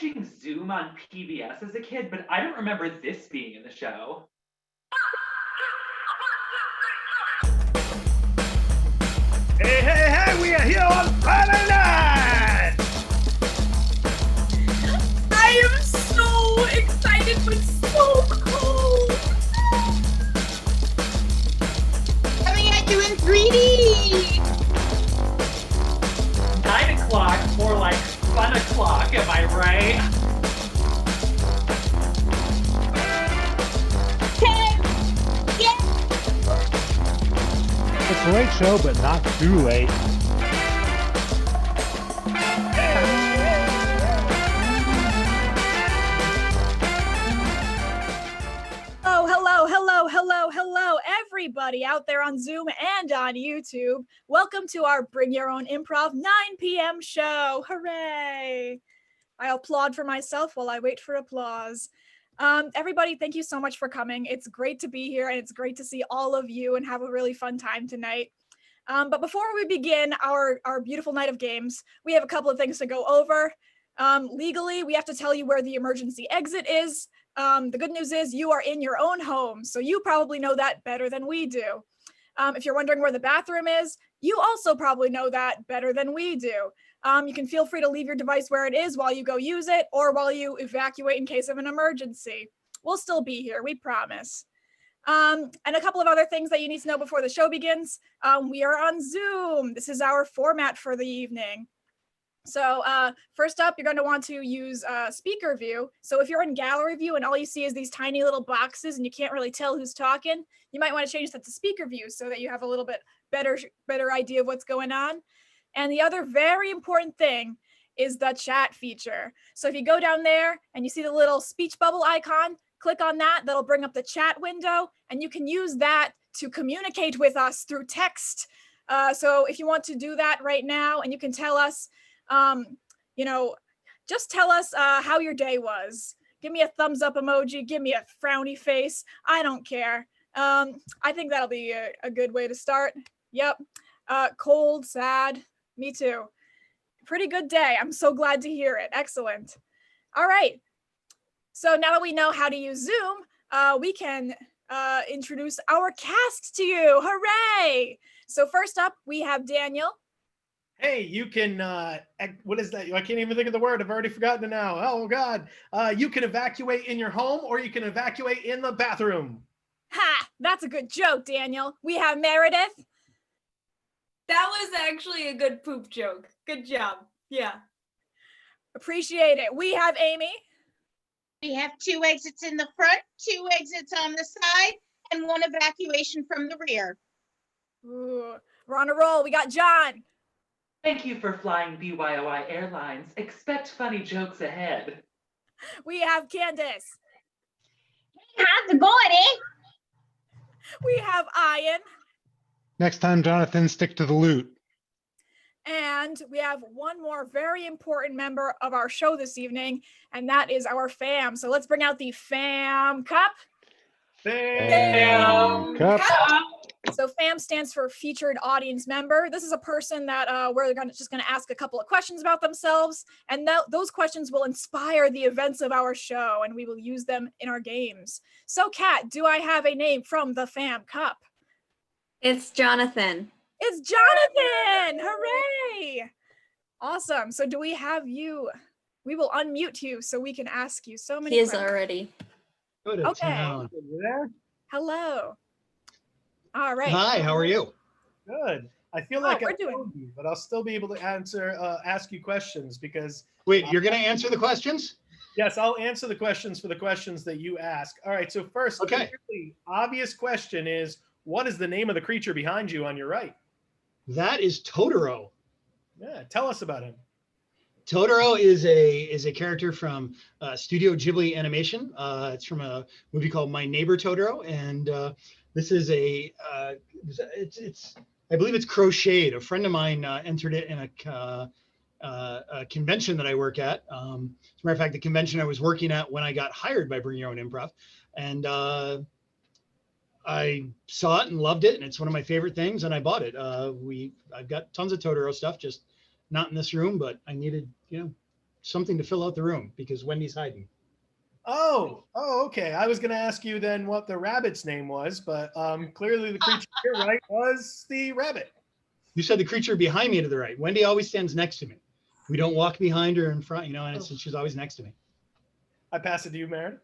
watching Zoom on PBS as a kid, but I don't remember this being in the show. Hey, we are here on Friday night! I am so excited, but so cold! Coming at you in 3D! 9 o'clock, more like fun o'clock, am I right? 10! Yeah! It's a late show, but not too late. Hello, everybody out there on Zoom and on YouTube. Welcome to our Bring Your Own Improv 9 p.m. show. Hooray! I applaud for myself while I wait for applause. Everybody, thank you so much for coming. It's great to be here, and it's great to see all of you and have a really fun time tonight. But before we begin our beautiful night of games, we have a couple of things to go over. Legally, we have to tell you where the emergency exit is. The good news is you are in your own home, so you probably know that better than we do. If you're wondering where the bathroom is, you also probably know that better than we do. You can feel free to leave your device where it is while you go use it or while you evacuate in case of an emergency. We'll still be here, we promise. And a couple of other things that you need to know before the show begins. We are on Zoom. This is our format for the evening. So first up, you're going to want to use speaker view. So if you're in gallery view and all you see is these tiny little boxes and you can't really tell who's talking, you might want to change that to speaker view so that you have a little bit better idea of what's going on. And the other very important thing is the chat feature. So if you go down there and you see the little speech bubble icon, click on that. That'll bring up the chat window, and you can use that to communicate with us through text. So if you want to do that right now, and you can tell us, just tell us how your day was. Give me a thumbs up emoji, give me a frowny face. I don't care. I think that'll be a good way to start. Yep. Cold, sad, me too. Pretty good day. I'm so glad to hear it. Excellent. All right. So now that we know how to use Zoom, we can introduce our cast to you. Hooray! So first up, we have Daniel. Hey, you can, what is that? I can't even think of the word. I've already forgotten it now. Oh, God. You can evacuate in your home or you can evacuate in the bathroom. Ha! That's a good joke, Daniel. We have Meredith. That was actually a good poop joke. Good job. Yeah. Appreciate it. We have Amy. We have 2 exits in the front, 2 exits on the side, and 1 evacuation from the rear. Ooh, we're on a roll. We got John. Thank you for flying BYOI Airlines. Expect funny jokes ahead. We have Candace. How's it going, eh? We have Ian. Next time, Jonathan, stick to the loot. And we have one more very important member of our show this evening, and that is our fam. So let's bring out the fam cup. Fam Cup. So FAM stands for Featured Audience Member. This is a person that we're just going to ask a couple of questions about themselves, and those questions will inspire the events of our show, and we will use them in our games. So, Kat, do I have a name from the FAM Cup? It's Jonathan. It's Jonathan! Hooray! Awesome. So do we have you? We will unmute you so we can ask you so many questions. He is already. Good. Okay. You there? Hello. All right. Hi, how are you? Good. I feel like we're I doing- told you, but I'll still be able to ask you questions because. Wait, you're going to answer the questions? Yes, I'll answer the questions for the questions that you ask. All right. So first, Okay. the really obvious question is, what is the name of the creature behind you on your right? That is Totoro. Yeah. Tell us about him. Totoro is a character from Studio Ghibli Animation. It's from a movie called My Neighbor Totoro, and this is I believe it's crocheted. A friend of mine entered it in a convention that I work at. As a matter of fact, the convention I was working at when I got hired by Bring Your Own Improv, and I saw it and loved it, and it's one of my favorite things, and I bought it. I've got tons of Totoro stuff, just not in this room, but I needed, something to fill out the room because Wendy's hiding. Oh, okay. I was going to ask you then what the rabbit's name was, but clearly the creature here, right, was the rabbit. You said the creature behind me to the right. Wendy always stands next to me. We don't walk behind her in front, and she's always next to me. I pass it to you, Meredith.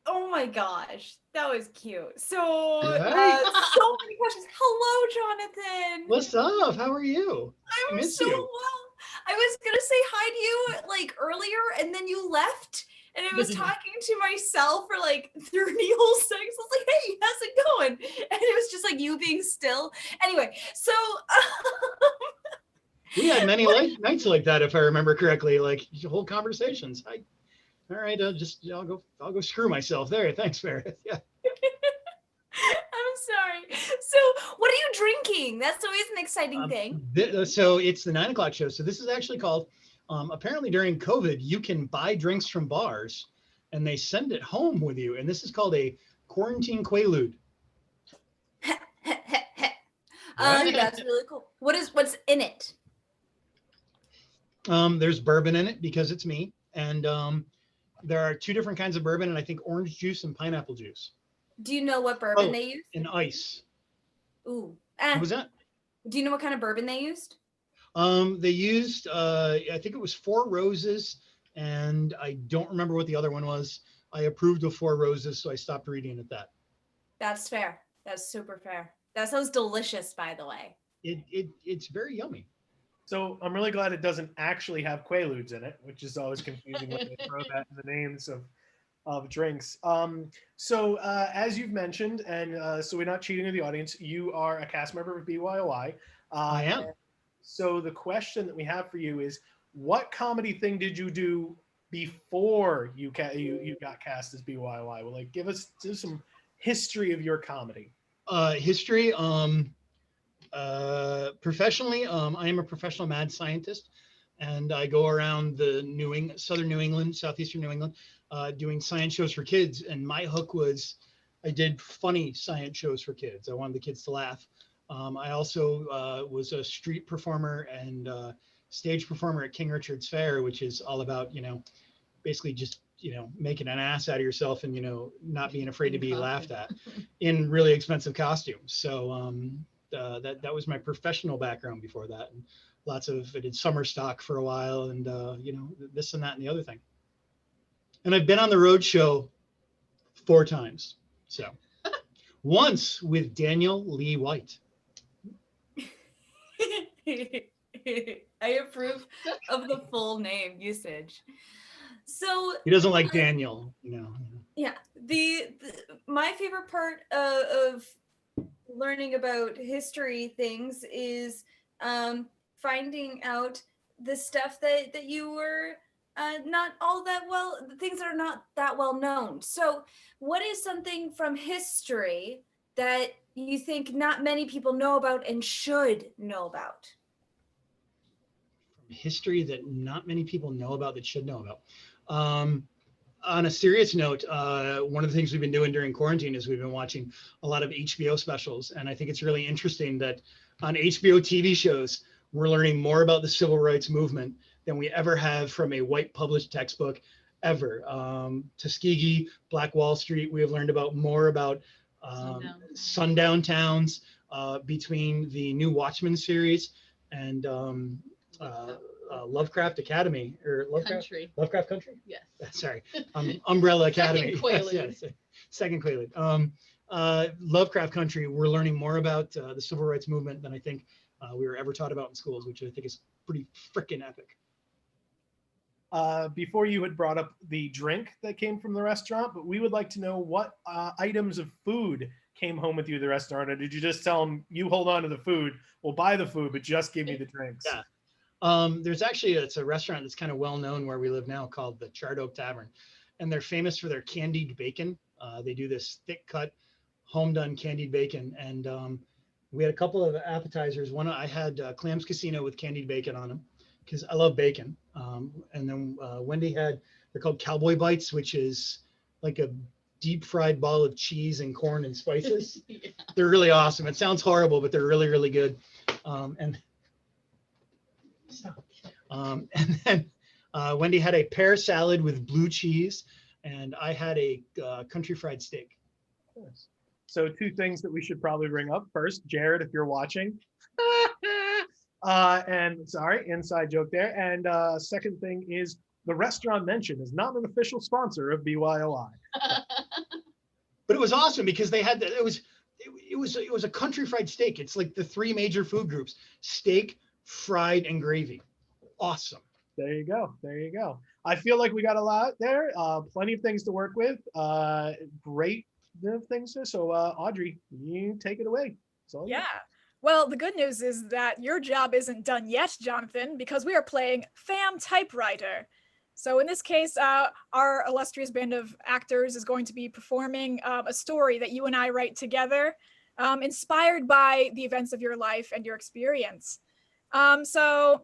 Oh my gosh, that was cute. So, Right? so many questions. Hello, Jonathan. What's up? How are you? I I'm miss so you. well. I was gonna say hi to you like earlier, and then you left, and I was talking to myself for like 30 whole seconds. I was like, "Hey, how's it going?" And it was just like you being still. Anyway, so We had many nights like that, if I remember correctly, like whole conversations. All right, I'll go screw myself there. Thanks, Meredith. Yeah. I'm sorry. So, what are you drinking? That's always an exciting thing. So it's the 9 o'clock show. So this is actually called, apparently during COVID, you can buy drinks from bars and they send it home with you. And this is called a quarantine quaalude. That's really cool. What's in it? There's bourbon in it because it's me. And there are 2 different kinds of bourbon, and I think orange juice and pineapple juice. Do you know what bourbon they use? And ice. Ooh. What was that? Do you know what kind of bourbon they used? They used, I think it was 4 Roses, and I don't remember what the other one was. I approved of 4 Roses, so I stopped reading at that. That's fair. That's super fair. That sounds delicious, by the way. It's very yummy. So I'm really glad it doesn't actually have Quaaludes in it, which is always confusing when they throw that in the names of drinks. So as you've mentioned, and so we're not cheating to the audience, you are a cast member of BYOI. I am. So the question that we have for you is, what comedy thing did you do before you got cast as BYOI? Well, like give us some history of your comedy. History. Professionally, I am a professional mad scientist, and I go around the southern New England, southeastern New England, doing science shows for kids. And my hook was, I did funny science shows for kids. I wanted the kids to laugh. I also was a street performer and stage performer at King Richard's Fair, which is all about, basically just, making an ass out of yourself and, not being afraid to be laughed at in really expensive costumes. So that was my professional background before that. And I did summer stock for a while and, this and that and the other thing. And I've been on the road show 4 times. So once with Daniel Lee White. I approve of the full name usage. So he doesn't like Daniel, Yeah, my favorite part of learning about history things is finding out the stuff that you were not all that well, the things that are not that well known. So what is something from history that you think not many people know about and should know about? From history that not many people know about that should know about. On a serious note, one of the things we've been doing during quarantine is we've been watching a lot of HBO specials. And I think it's really interesting that on HBO TV shows, we're learning more about the civil rights movement than we ever have from a white published textbook ever. Tuskegee, Black Wall Street, we have learned more about sundown towns between the new Watchmen series and Lovecraft Academy or Lovecraft Country. Yes. Sorry, Umbrella Academy. Yes. Second Quaalude. Lovecraft Country. We're learning more about the civil rights movement than I think we were ever taught about in schools, which I think is pretty freaking epic. Before you had brought up the drink that came from the restaurant, but we would like to know what items of food came home with you to the restaurant, or did you just tell them you hold on to the food, we'll buy the food, but just give me the drinks? Yeah. There's actually, it's a restaurant that's kind of well known where we live now called the Charred Oak Tavern, and they're famous for their candied bacon. They do this thick cut, home done candied bacon, and we had a couple of appetizers. One I had clams casino with candied bacon on them because I love bacon. And then Wendy had, they're called cowboy bites, which is like a deep fried ball of cheese and corn and spices. Yeah. They're really awesome. It sounds horrible, but they're really, really good. And then Wendy had a pear salad with blue cheese, and I had a country fried steak. Yes. So two things that we should probably bring up. First, Jared, if you're watching. And sorry, inside joke there. And second thing is the restaurant mentioned is not an official sponsor of BYOI. But it was awesome because they had it was a country fried steak. It's like the three major food groups: steak, fried, and gravy. Awesome. There you go. There you go. I feel like we got a lot there. Plenty of things to work with. Great things. So Audrey, you take it away. Yeah. Well, the good news is that your job isn't done yet, Jonathan, because we are playing Fam Typewriter. So in this case, our illustrious band of actors is going to be performing a story that you and I write together, inspired by the events of your life and your experience. Well,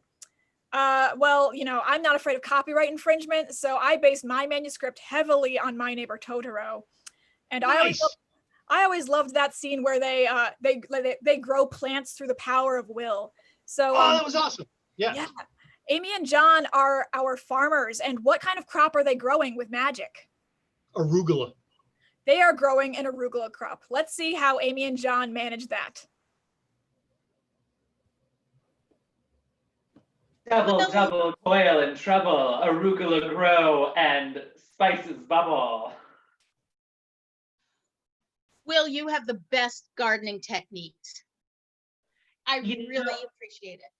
you know, I'm not afraid of copyright infringement, so I based my manuscript heavily on My Neighbor Totoro. And Nice. I always loved that scene where they grow plants through the power of will. So that was awesome. Yeah. Yeah. Amy and John are our farmers, and what kind of crop are they growing with magic? Arugula. They are growing an arugula crop. Let's see how Amy and John manage that. Double, double, toil and trouble, arugula grow and spices bubble. Will, you have the best gardening techniques. I You really know- appreciate it.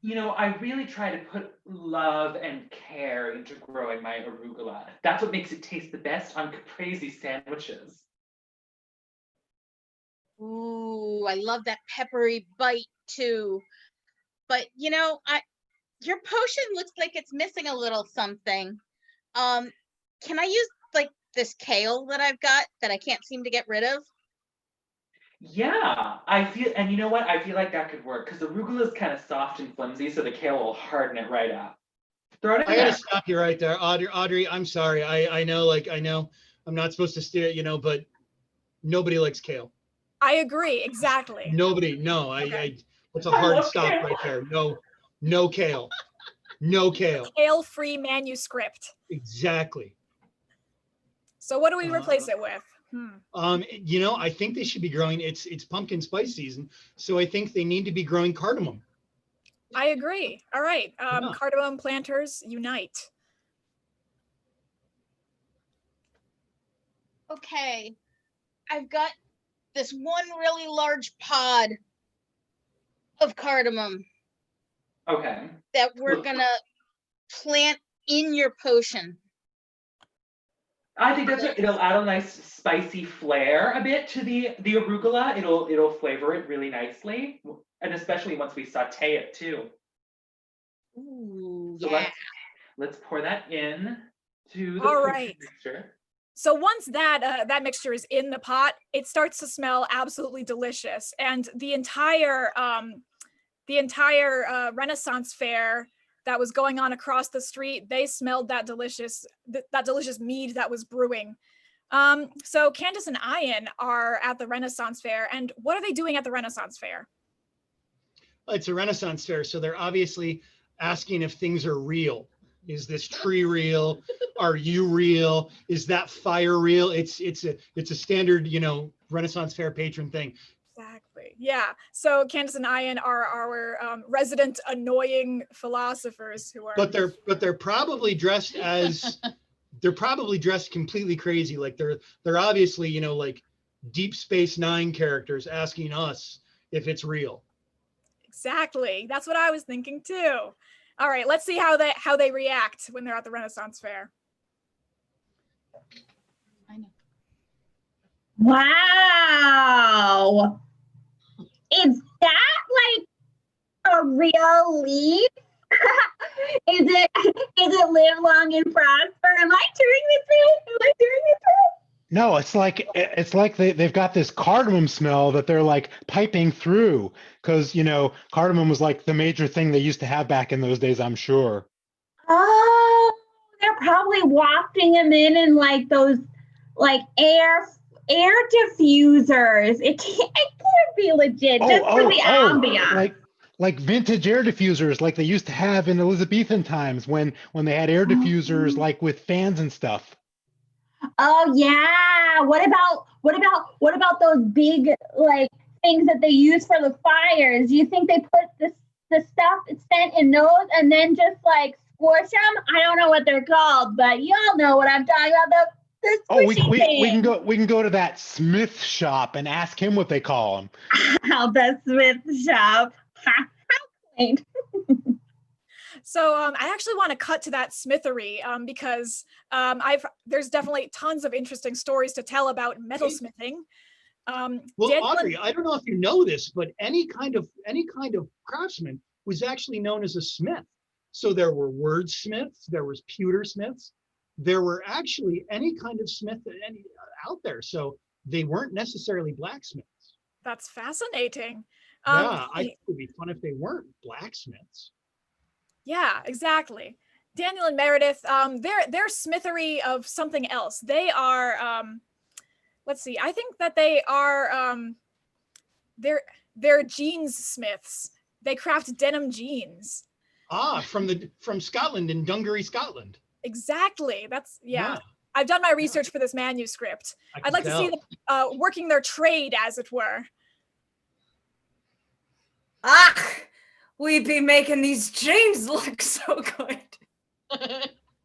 You know, I really try to put love and care into growing my arugula. That's what makes it taste the best on caprese sandwiches. Ooh, I love that peppery bite too. But you know, your potion looks like it's missing a little something. Can I use like this kale that I've got that I can't seem to get rid of? Yeah, and you know what? I feel like that could work because arugula is kind of soft and flimsy, so the kale will harden it right up. Throw it in I there. gotta stop you right there, Audrey. I'm sorry. I know I'm not supposed to steer it, but nobody likes kale. I agree, exactly. Nobody. No, Okay. It's a I hard love stop kale. right there. No kale. No kale. Kale-free manuscript. Exactly. So what do we replace it with? I think they should be growing. It's pumpkin spice season, so I think they need to be growing cardamom. I agree. All right. Yeah. Cardamom planters unite. Okay, I've got this one really large pod of cardamom Okay. that we're gonna plant in your potion. I think that's right. It'll add a nice spicy flair a bit to the arugula. It'll flavor it really nicely, and especially once we saute it too. Ooh, So yeah. let's pour that in to the All potion right. mixture. So once that mixture is in the pot, it starts to smell absolutely delicious, and the entire Renaissance fair that was going on across the street, they smelled that delicious mead that was brewing. So Candace and Ian are at the Renaissance fair, and what are they doing at the Renaissance fair? It's a Renaissance fair, so they're obviously asking if things are real. Is this tree real? Are you real? Is that fire real? It's a standard, Renaissance fair patron thing. Exactly. Yeah. So Candace and Ian are our resident annoying philosophers who are. But they're probably dressed as they're probably dressed completely crazy. Like they're obviously like Deep Space Nine characters asking us if it's real. Exactly. That's what I was thinking too. All right. Let's see how they react when they're at the Renaissance fair. I know. Wow. Is that like a real leaf? Is it live long and prosper? Am I doing this right? No, it's like they've got this cardamom smell that they're like piping through because cardamom was like the major thing they used to have back in those days, I'm sure. Oh, they're probably wafting them in like those like air diffusers. It can't be legit. Just for the ambiance. like vintage air diffusers like they used to have in Elizabethan times when they had air diffusers like with fans and stuff. Oh yeah. What about those big like things that they use for the fires? You think they put the stuff scent in those and then just like squish them? I don't know what they're called, but y'all know what I'm talking about. The Oh, squishy we can go to that Smith shop and ask him what they call them. The Smith shop. How quaint. So I actually want to cut to that smithery because there's definitely tons of interesting stories to tell about metalsmithing. Well, Daniel Audrey, I don't know if you know this, but any kind of craftsman was actually known as a smith. So there were wordsmiths, there was pewter smiths, there were actually any kind of smith out there. So they weren't necessarily blacksmiths. That's fascinating. Yeah, I think it would be fun if they weren't blacksmiths. Yeah, exactly. Daniel and Meredith, they're smithery of something else. They are, let's see, I think that they are, they're jeans smiths. They craft denim jeans. Ah, from Scotland, in Dungaree, Scotland. Exactly. That's, yeah. Yeah. I've done my research for this manuscript. I'd like to see them working their trade, as it were. Ah, we'd be making these jeans look so good.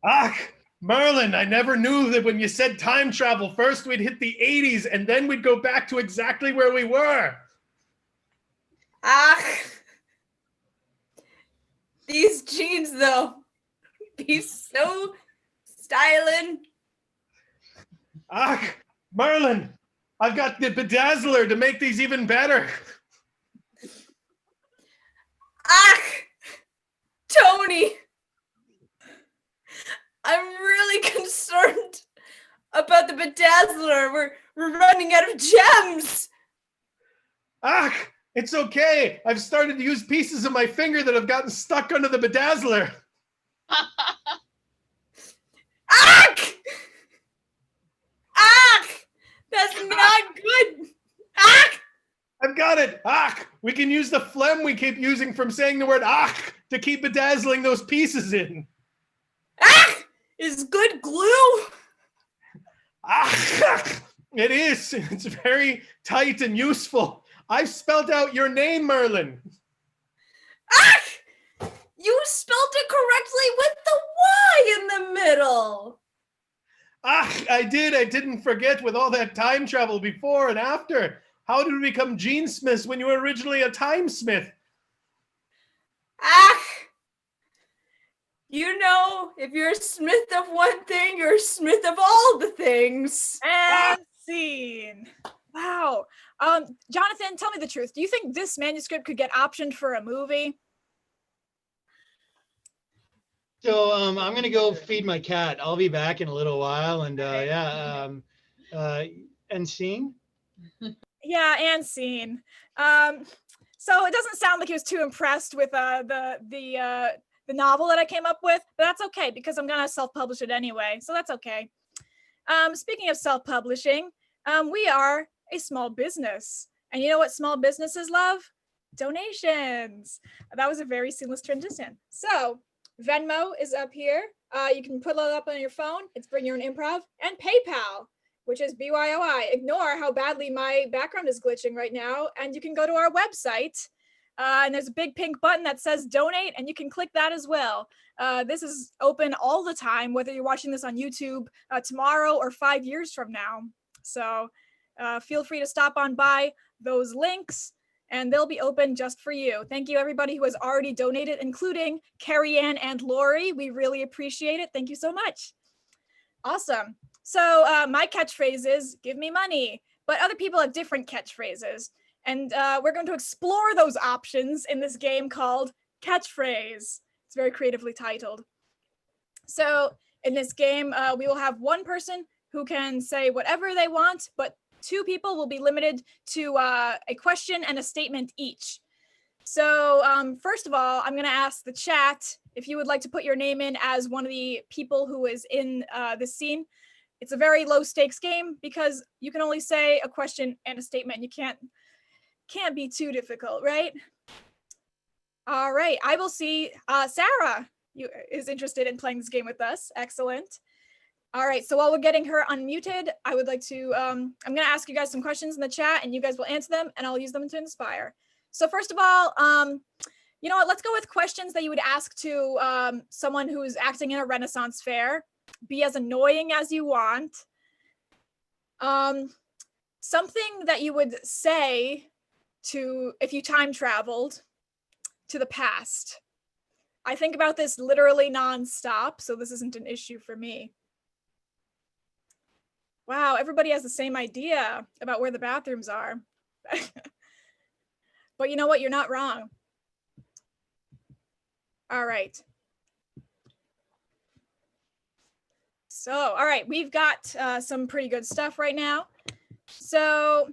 Ah, Merlin, I never knew that when you said time travel, first we'd hit the 80s and then we'd go back to exactly where we were. Ah, these jeans though, be so styling. Ah, Merlin, I've got the bedazzler to make these even better. Ah, Tony, I'm really concerned about the bedazzler. We're running out of gems. Ah, it's okay. I've started to use pieces of my finger that have gotten stuck under the bedazzler. Ah! Ah! That's not good. Ah! I've got it. Ah, we can use the phlegm we keep using from saying the word ah to keep bedazzling those pieces in. Ah! Is good glue? Ah, it is. It's very tight and useful. I've spelled out your name, Merlin. Ah! You spelled it correctly with the Y in the middle. Ah, I did. I didn't forget with all that time travel before and after. How did we become jeansmiths when you were originally a timesmith? Ah! You know, if you're a smith of one thing, you're a smith of all the things. And scene. Wow. Jonathan, tell me the truth. Do you think this manuscript could get optioned for a movie? So I'm gonna go feed my cat. I'll be back in a little while, and and scene. Yeah, and scene. So it doesn't sound like he was too impressed with the novel that I came up with, but that's okay because I'm gonna self-publish it anyway, so that's okay. Speaking of self-publishing, we are a small business, and you know what small businesses love? Donations. That was a very seamless transition. So Venmo is up here. You can put it up on your phone. It's Bring Your Own Improv, and PayPal, which is BYOI. Ignore how badly my background is glitching right now, and you can go to our website. And there's a big pink button that says donate, and you can click that as well. This is open all the time, whether you're watching this on YouTube tomorrow or 5 years from now. So feel free to stop on by those links, and they'll be open just for you. Thank you, everybody who has already donated, including Carrie Ann and Lori. We really appreciate it. Thank you so much. Awesome. So my catchphrase is, give me money, but other people have different catchphrases. And we're going to explore those options in this game called Catchphrase. It's very creatively titled. So in this game, we will have one person who can say whatever they want, but two people will be limited to a question and a statement each. So first of all, I'm going to ask the chat if you would like to put your name in as one of the people who is in this scene. It's a very low stakes game because you can only say a question and a statement. You can't be too difficult, right? All right, I will see. Sarah is interested in playing this game with us. Excellent. All right, so while we're getting her unmuted, I would like to, I'm gonna ask you guys some questions in the chat and you guys will answer them and I'll use them to inspire. So first of all, you know what, let's go with questions that you would ask to someone who's acting in a Renaissance fair. Be as annoying as you want. Something that you would say to, if you time traveled to the past. I think about this literally nonstop, so this isn't an issue for me. Wow, everybody has the same idea about where the bathrooms are. But you know what? You're not wrong. All right. So, all right, we've got some pretty good stuff right now. So,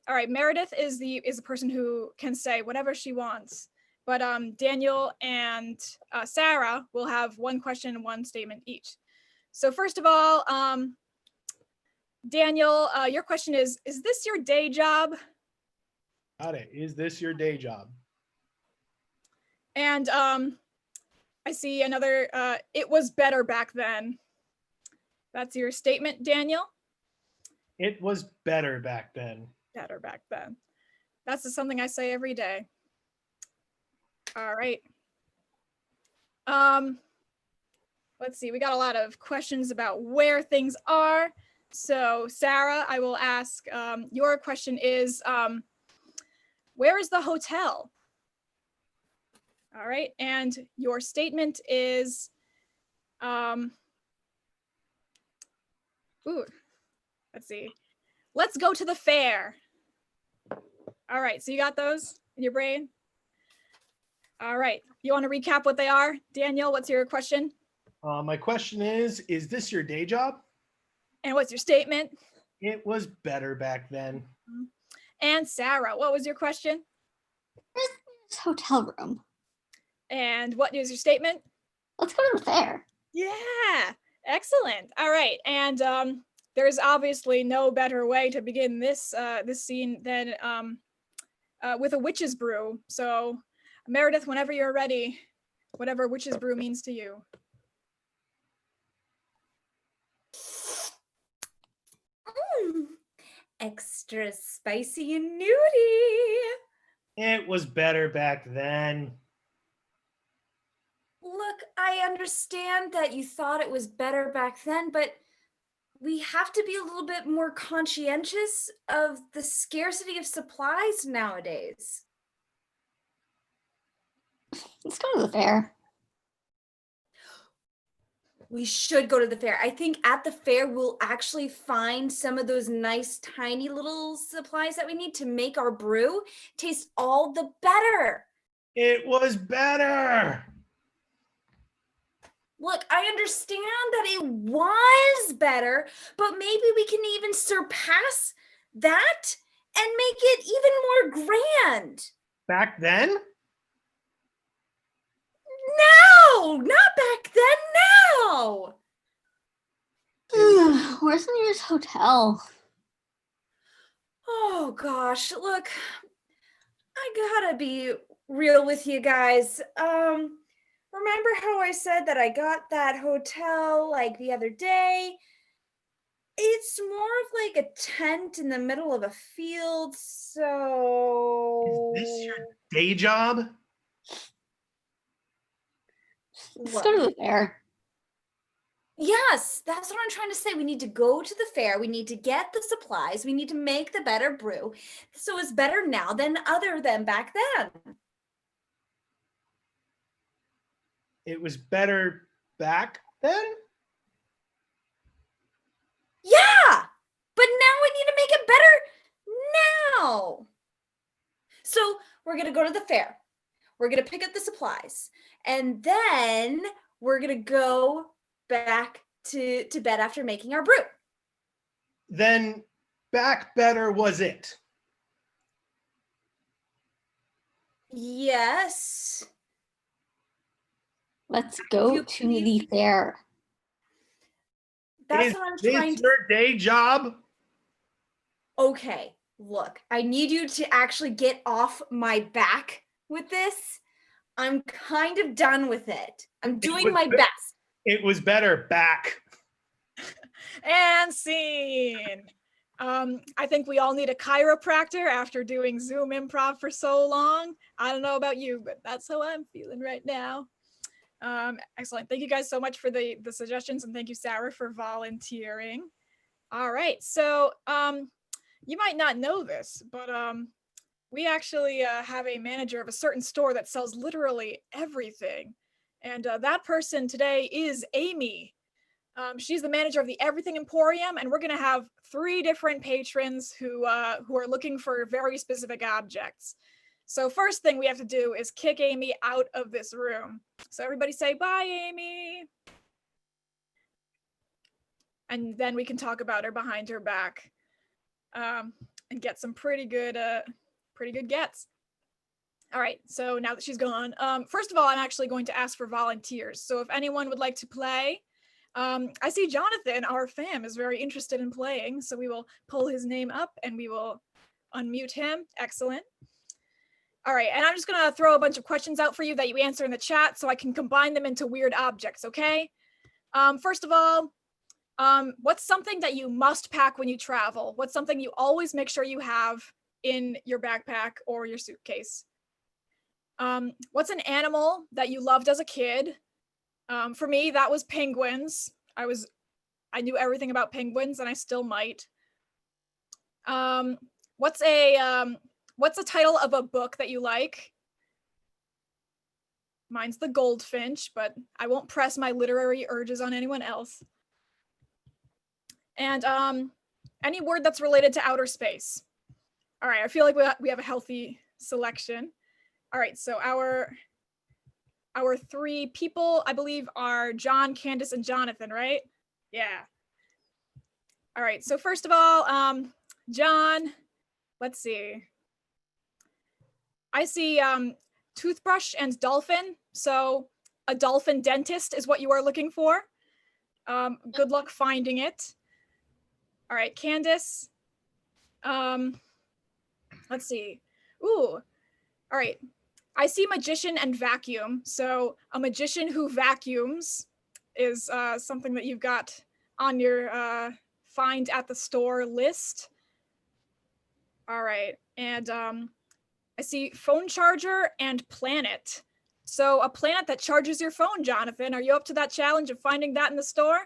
all right, Meredith is the person who can say whatever she wants. But Daniel and Sarah will have one question and one statement each. So first of all, Daniel, your question is this your day job? Got it. Is this your day job? And I see another, it was better back then. That's your statement, Daniel? It was better back then. Better back then. That's just something I say every day. All right. Let's see, we got a lot of questions about where things are. So Sarah, I will ask, your question is, where is the hotel? All right, and your statement is, let's see, let's go to the fair. All right, so you got those in your brain? All right, you want to recap what they are? Daniel, what's your question? My question is this your day job? And what's your statement? It was better back then. And Sarah, what was your question? Where's this hotel room? And what is your statement? Let's go to the fair. Yeah, excellent. All right, and there's obviously no better way to begin this this scene than with a witch's brew. So Meredith, whenever you're ready, whatever witch's brew means to you. Extra spicy and nudie. It was better back then. Look, I understand that you thought it was better back then, but we have to be a little bit more conscientious of the scarcity of supplies nowadays. Let's go to the fair. We should go to the fair. I think at the fair, we'll actually find some of those nice, tiny little supplies that we need to make our brew taste all the better. It was better. Look, I understand that it was better, but maybe we can even surpass that and make it even more grand. Back then? No, not back then, now. Where's the nearest hotel? Oh gosh, look, I gotta be real with you guys. Remember how I said that I got that hotel like the other day? It's more of like a tent in the middle of a field, so... Is this your day job? Let's go to the fair. Yes, that's what I'm trying to say. We need to go to the fair. We need to get the supplies. We need to make the better brew. So it's better now than other than back then. It was better back then? Yeah, but now we need to make it better now. So we're going to go to the fair. We're going to pick up the supplies. And then we're going to go back to bed after making our brew. Then back better was it? Yes. Let's go to the fair. That's Is what I'm this trying to... your day job? Okay, look, I need you to actually get off my back with this. I'm kind of done with it. I'm doing was my be- best. It was better back. And scene. I think we all need a chiropractor after doing Zoom improv for so long. I don't know about you, but that's how I'm feeling right now. Excellent. Thank you guys so much for the suggestions, and thank you, Sarah, for volunteering. All right, so you might not know this, but we actually have a manager of a certain store that sells literally everything. And that person today is Amy. She's the manager of the Everything Emporium, and we're gonna have 3 different patrons who are looking for very specific objects. So first thing we have to do is kick Amy out of this room. So everybody say bye, Amy. And then we can talk about her behind her back, and get some pretty good gets. All right, so now that she's gone, first of all, I'm actually going to ask for volunteers. So if anyone would like to play, I see Jonathan, our fam, is very interested in playing, so we will pull his name up and we will unmute him. Excellent. All right, and I'm just gonna throw a bunch of questions out for you that you answer in the chat so I can combine them into weird objects, okay? First of all, what's something that you must pack when you travel? What's something you always make sure you have in your backpack or your suitcase? What's an animal that you loved as a kid? For me, that was penguins. I knew everything about penguins, and I still might. What's the title of a book that you like? Mine's The Goldfinch, but I won't press my literary urges on anyone else. And any word that's related to outer space. All right, I feel like we have a healthy selection. All right, so our 3 people, I believe, are John, Candace, and Jonathan, right? Yeah. All right, so first of all, John, let's see. I see toothbrush and dolphin. So a dolphin dentist is what you are looking for. Good luck finding it. All right, Candace. Let's see. Ooh, all right. I see magician and vacuum. So a magician who vacuums is something that you've got on your find at the store list. All right, and I see phone charger and planet. So a planet that charges your phone, Jonathan. Are you up to that challenge of finding that in the store?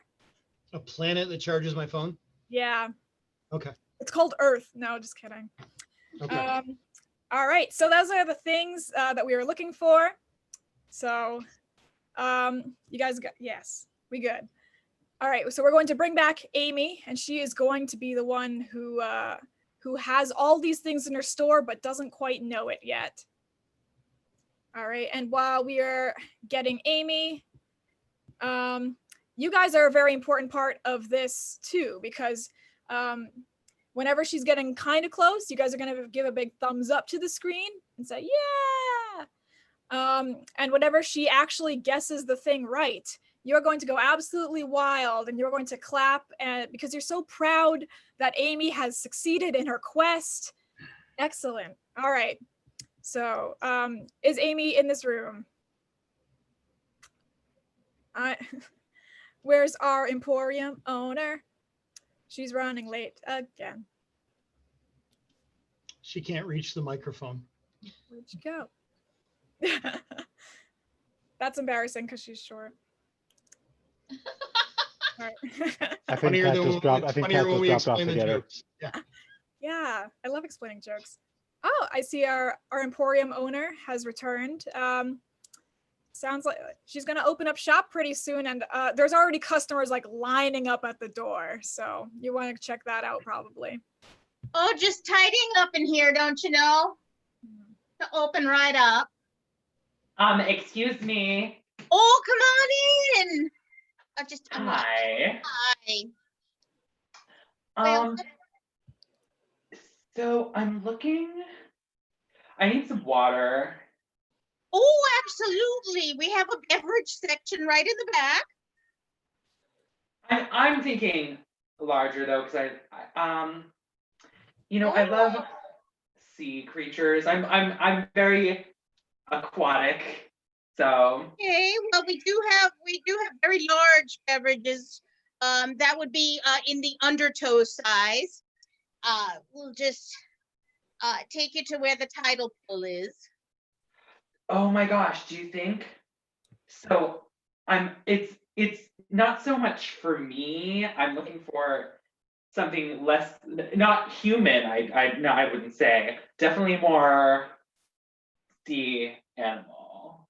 A planet that charges my phone? Yeah. Okay. It's called Earth. No, just kidding. Okay. All right, so those are the things that we were looking for. So you guys got, yes, we good. All right, so we're going to bring back Amy, and she is going to be the one who has all these things in her store but doesn't quite know it yet. All right, and while we are getting Amy, you guys are a very important part of this too, because whenever she's getting kind of close, you guys are going to give a big thumbs up to the screen and say, yeah. And whenever she actually guesses the thing right, you're going to go absolutely wild and you're going to clap, and because you're so proud that Amy has succeeded in her quest. Excellent. All right. So is Amy in this room? Where's our Emporium owner? She's running late again. She can't reach the microphone. Where'd she go? That's embarrassing because she's short. All right. I think Kat just dropped off together. Yeah. Yeah, I love explaining jokes. Oh, I see our Emporium owner has returned. Sounds like she's gonna open up shop pretty soon, and there's already customers like lining up at the door, so you want to check that out probably. Oh, just tidying up in here, don't you know? To open right up. Excuse me. Oh, come on in. Hi. Hi. Well, So I'm looking. I need some water. oh, absolutely. We have a beverage section right in the back. I'm thinking larger though, because I love sea creatures. I'm very aquatic. So Okay, well, we do have very large beverages. That would be in the undertow size. We'll just take you to where the tidal pool is. oh my gosh, do you think? So it's not so much for me. I'm looking for something less, not human. I wouldn't say. Definitely more sea animal.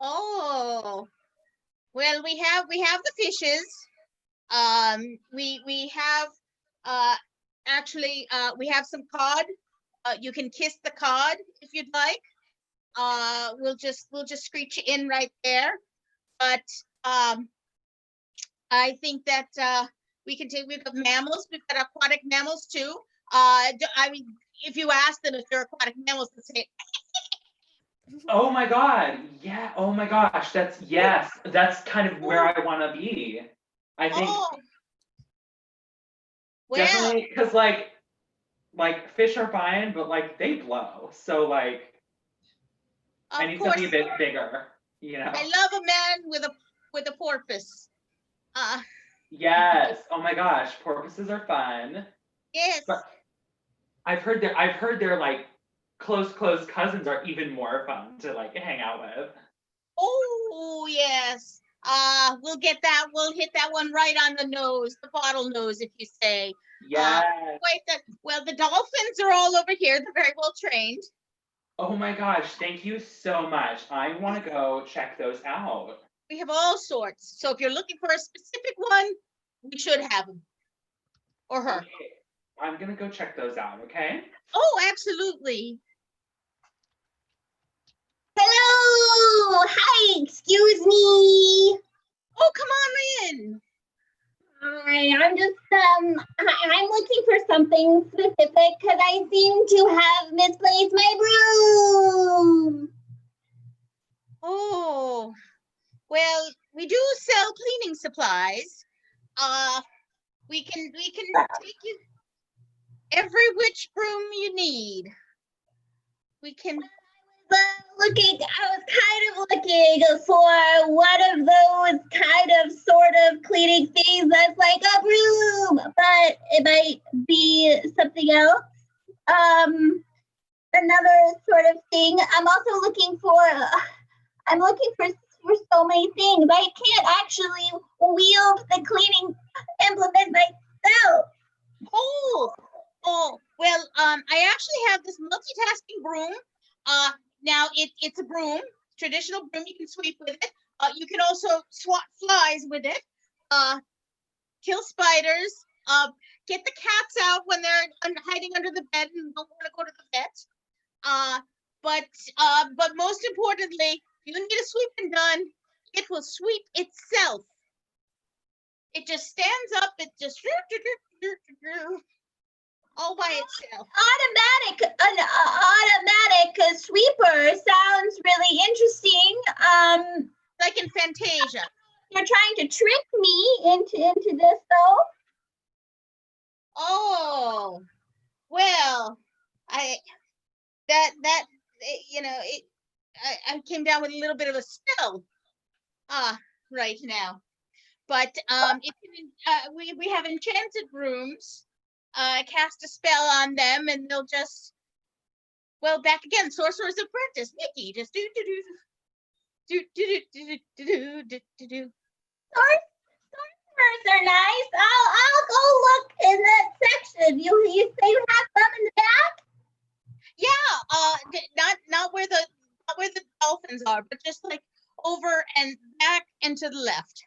Oh, well, we have the fishes. We have actually we have some cod. You can kiss the cod if you'd like. We'll just screech you in right there. But I think that we've got mammals. We've got aquatic mammals too. I mean, if you ask them if they're aquatic mammals, they'll say, Oh my god, yeah. Oh my gosh, that's kind of where I want to be. I think "Oh, well, definitely because like fish are fine, but like they blow. So like I of need course, something a bit bigger, you know. I love a man with a porpoise. Yes. Oh my gosh, porpoises are fun. Yes. But I've heard their like close cousins are even more fun to like hang out with. Oh, yes. We'll hit that one right on the nose, the bottlenose, if you say. Yes. Well, the dolphins are all over here. They're very well trained. Oh my gosh, thank you so much. I want to go check those out. We have all sorts. So if you're looking for a specific one, we should have him or her. Okay. I'm gonna go check those out, okay? Oh, absolutely. Hello! Hi, excuse me. Oh, come on in. Hi, I'm just I'm looking for something specific because I seem to have misplaced my broom. Oh, well, we do sell cleaning supplies. We can take you every which broom you need. We can. I was kind of looking for one of those kind of sort of cleaning things that's like a broom, but it might be something else. Another sort of thing. I'm looking for so many things. I can't actually wield the cleaning implement myself. Oh, well, I actually have this multitasking broom. Now it's a broom, traditional broom. You can sweep with it. You can also swat flies with it. Kill spiders. Get the cats out when they're hiding under the bed and don't want to go to the vet. But most importantly, if you need a sweeping done, it will sweep itself. It just stands up. It just all by itself. An automatic sweeper sounds really interesting. Like in Fantasia. You're trying to trick me into this though. Oh, well, I came down with a little bit of a spell right now. But we have enchanted rooms. Cast a spell on them and they'll just, well, back again, Sorcerer's Apprentice, Nikki, just do. Sorcerers are nice. I'll go look in that section. You say you have some in the back? Yeah, not where the dolphins are, but just like over and back and to the left.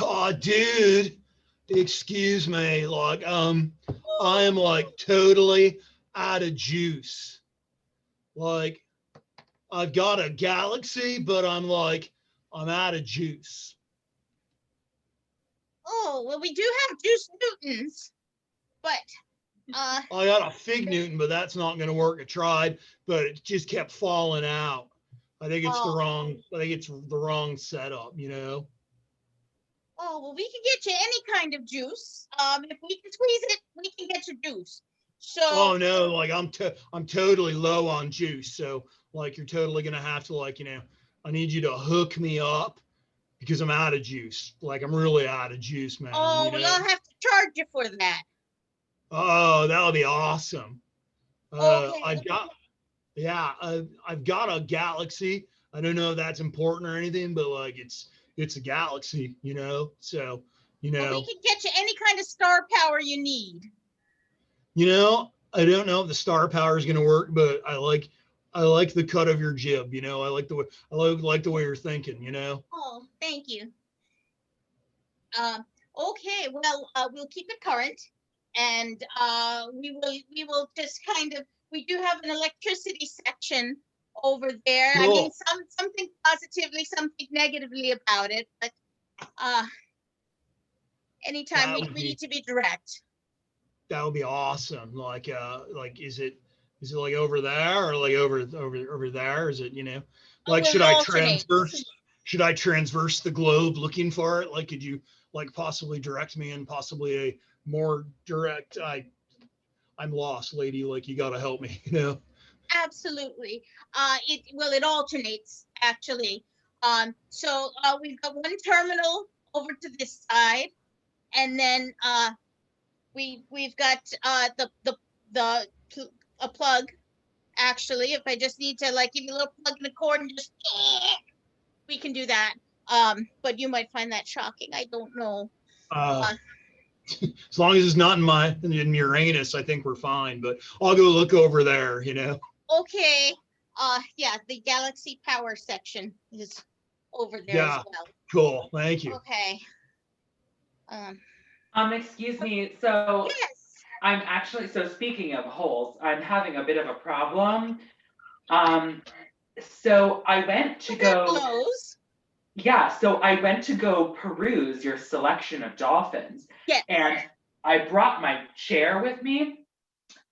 Oh, dude, excuse me. Like, I am like totally out of juice. Like, I've got a galaxy, but I'm out of juice. Oh, well, we do have Juice Newtons, but I got a Fig Newton, but that's not going to work. I tried, but it just kept falling out. I think it's the wrong setup, you know. Oh, well, we can get you any kind of juice. If we can squeeze it, we can get you juice. So Oh no, like I'm totally low on juice. So like you're totally gonna have to like, I need you to hook me up because I'm out of juice. Like I'm really out of juice, man. oh, well, I'll have to charge you for that. Oh, that would be awesome. Okay. I've got a Galaxy. I don't know if that's important or anything, but like it's a Galaxy, So, Well, we can get you any kind of star power you need. I don't know if the star power is going to work, but I like the cut of your jib. I like the way you're thinking. Oh, thank you. Okay, well, we'll keep it current, and we will just we do have an electricity section over there. I mean, Cool. something positively, something negatively about it, but anytime we need to be direct. That would be awesome. Like is it like over there or like over there? Is it, like, should I transverse the globe looking for it? Like, could you like possibly direct me in possibly a more direct, I'm lost, lady. Like, you got to help me, Absolutely. It alternates actually. So we've got one terminal over to this side, and then we've got a plug. Actually, if I just need to like give you a little plug in the cord and just we can do that. But you might find that shocking. I don't know. As long as it's not in Uranus, I think we're fine. But I'll go look over there. Okay. Yeah, the Galaxy power section is over there as well. Cool. Thank you. Okay. Excuse me. So yes. I'm actually, so speaking of holes, I'm having a bit of a problem. So I went to go. Yeah, so I went to go peruse your selection of dolphins. Yes. And I brought my chair with me.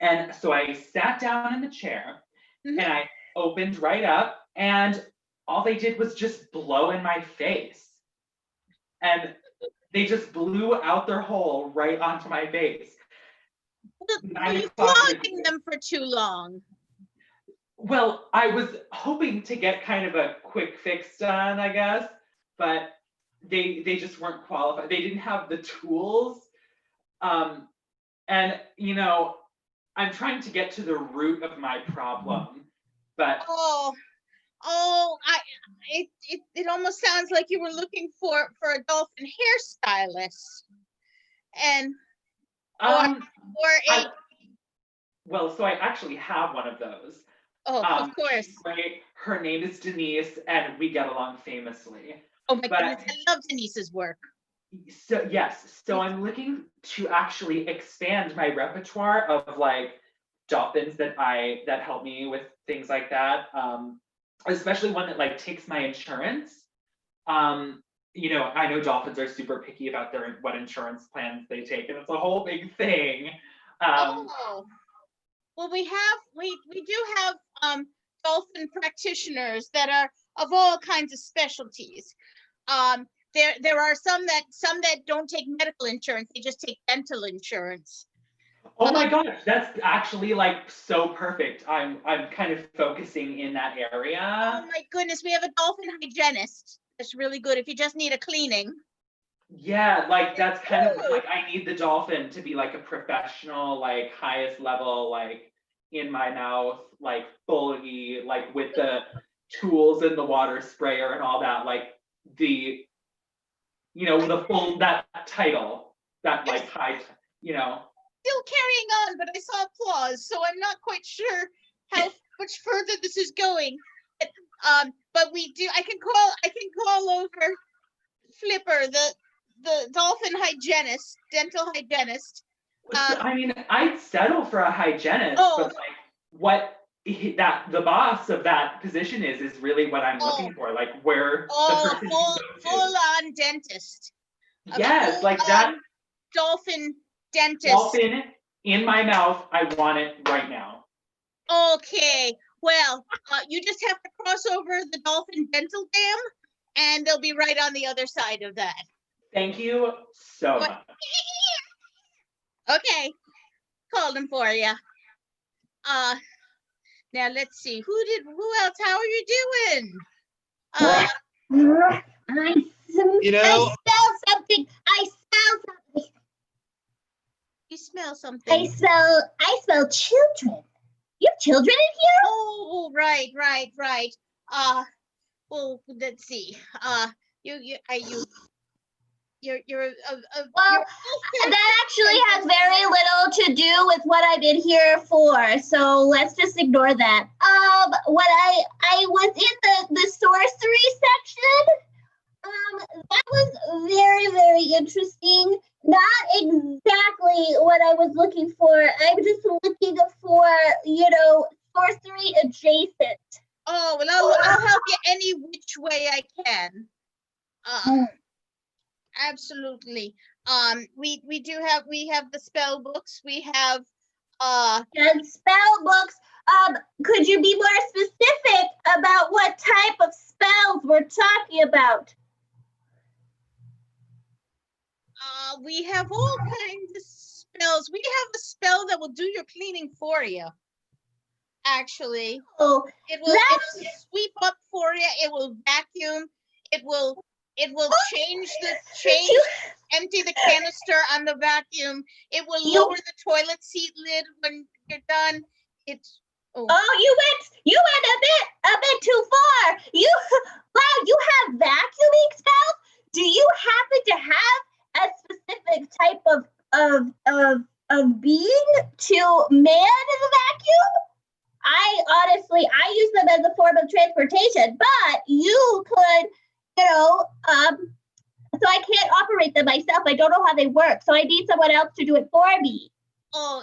And so I sat down in the chair and I opened right up, and all they did was just blow in my face. And they just blew out their hole right onto my face. Were you flogging them for too long? Well, I was hoping to get kind of a quick fix done, I guess, but they just weren't qualified. They didn't have the tools. And I'm trying to get to the root of my problem, but it almost sounds like you were looking for a dolphin hairstylist, and so I actually have one of those. Oh, of course. She's great. Her name is Denise, and we get along famously. Oh my goodness, I love Denise's work. So yes, so I'm looking to actually expand my repertoire of like dolphins that help me with things like that. Especially one that like takes my insurance. I know dolphins are super picky about what insurance plans they take, and it's a whole big thing. Well, we do have dolphin practitioners that are of all kinds of specialties. There are some that don't take medical insurance; they just take dental insurance. Oh my gosh, that's actually like so perfect. I'm kind of focusing in that area. Oh my goodness, we have a dolphin hygienist. That's really good if you just need a cleaning. Yeah, like that's kind of like I need the dolphin to be like a professional, like highest level, like in my mouth, like fully, like with the tools and the water sprayer and all that, like the full that title, that like high, Still carrying on, but I saw applause, so I'm not quite sure how much further this is going. But I can call over Flipper, the dolphin hygienist, dental hygienist. I mean, I'd settle for a hygienist, but like what the boss of that position is really what I'm looking for, like where the person full on dentist. Yes, like that dolphin dentist. Dolphin in my mouth. I want it right now. Okay. Well, you just have to cross over the dolphin dental dam, and they'll be right on the other side of that. Thank you so much. Okay. called him for you. Now let's see. Who else? How are you doing? I You know, smell something. I smell something. You smell I something. smell children. You have children in here? Oh, right. Well, let's see. You're Well, that actually has very little to do with what I'm in here for. So let's just ignore that. What I was in the sorcery section. That was very, very interesting. Not exactly what I was looking for. I'm just looking for, sorcery adjacent. Oh, well, I'll help you any which way I can. Absolutely. We have the spell books. We have And spell books. Could you be more specific about what type of spells we're talking about? we have all kinds of spells. We have a spell that will do your cleaning for you. Actually, Oh, it will sweep up for you. It will vacuum. It will empty the canister on the vacuum. It will lower the toilet seat lid when you're done. You went a bit too far. You have vacuuming spells? Do you happen to have a specific type of being to man the vacuum? I use them as a form of transportation, but you could, so I can't operate them myself. I don't know how they work, so I need someone else to do it for me. Oh,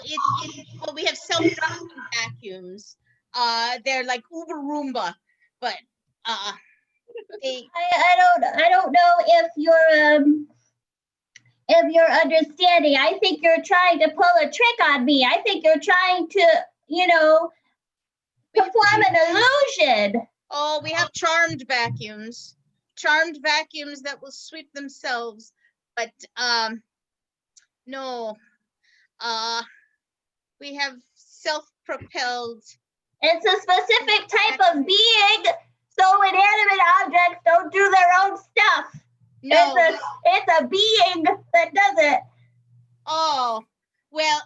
well, we have self-driving vacuums. They're like Uber Roomba, but I don't know if you're understanding. I think you're trying to pull a trick on me. I think you're trying to, perform an illusion. Oh, we have charmed vacuums that will sweep themselves, but no. We have self-propelled. It's a specific type of being, so inanimate objects don't do their own stuff. No. It's a being that does it. Oh, well,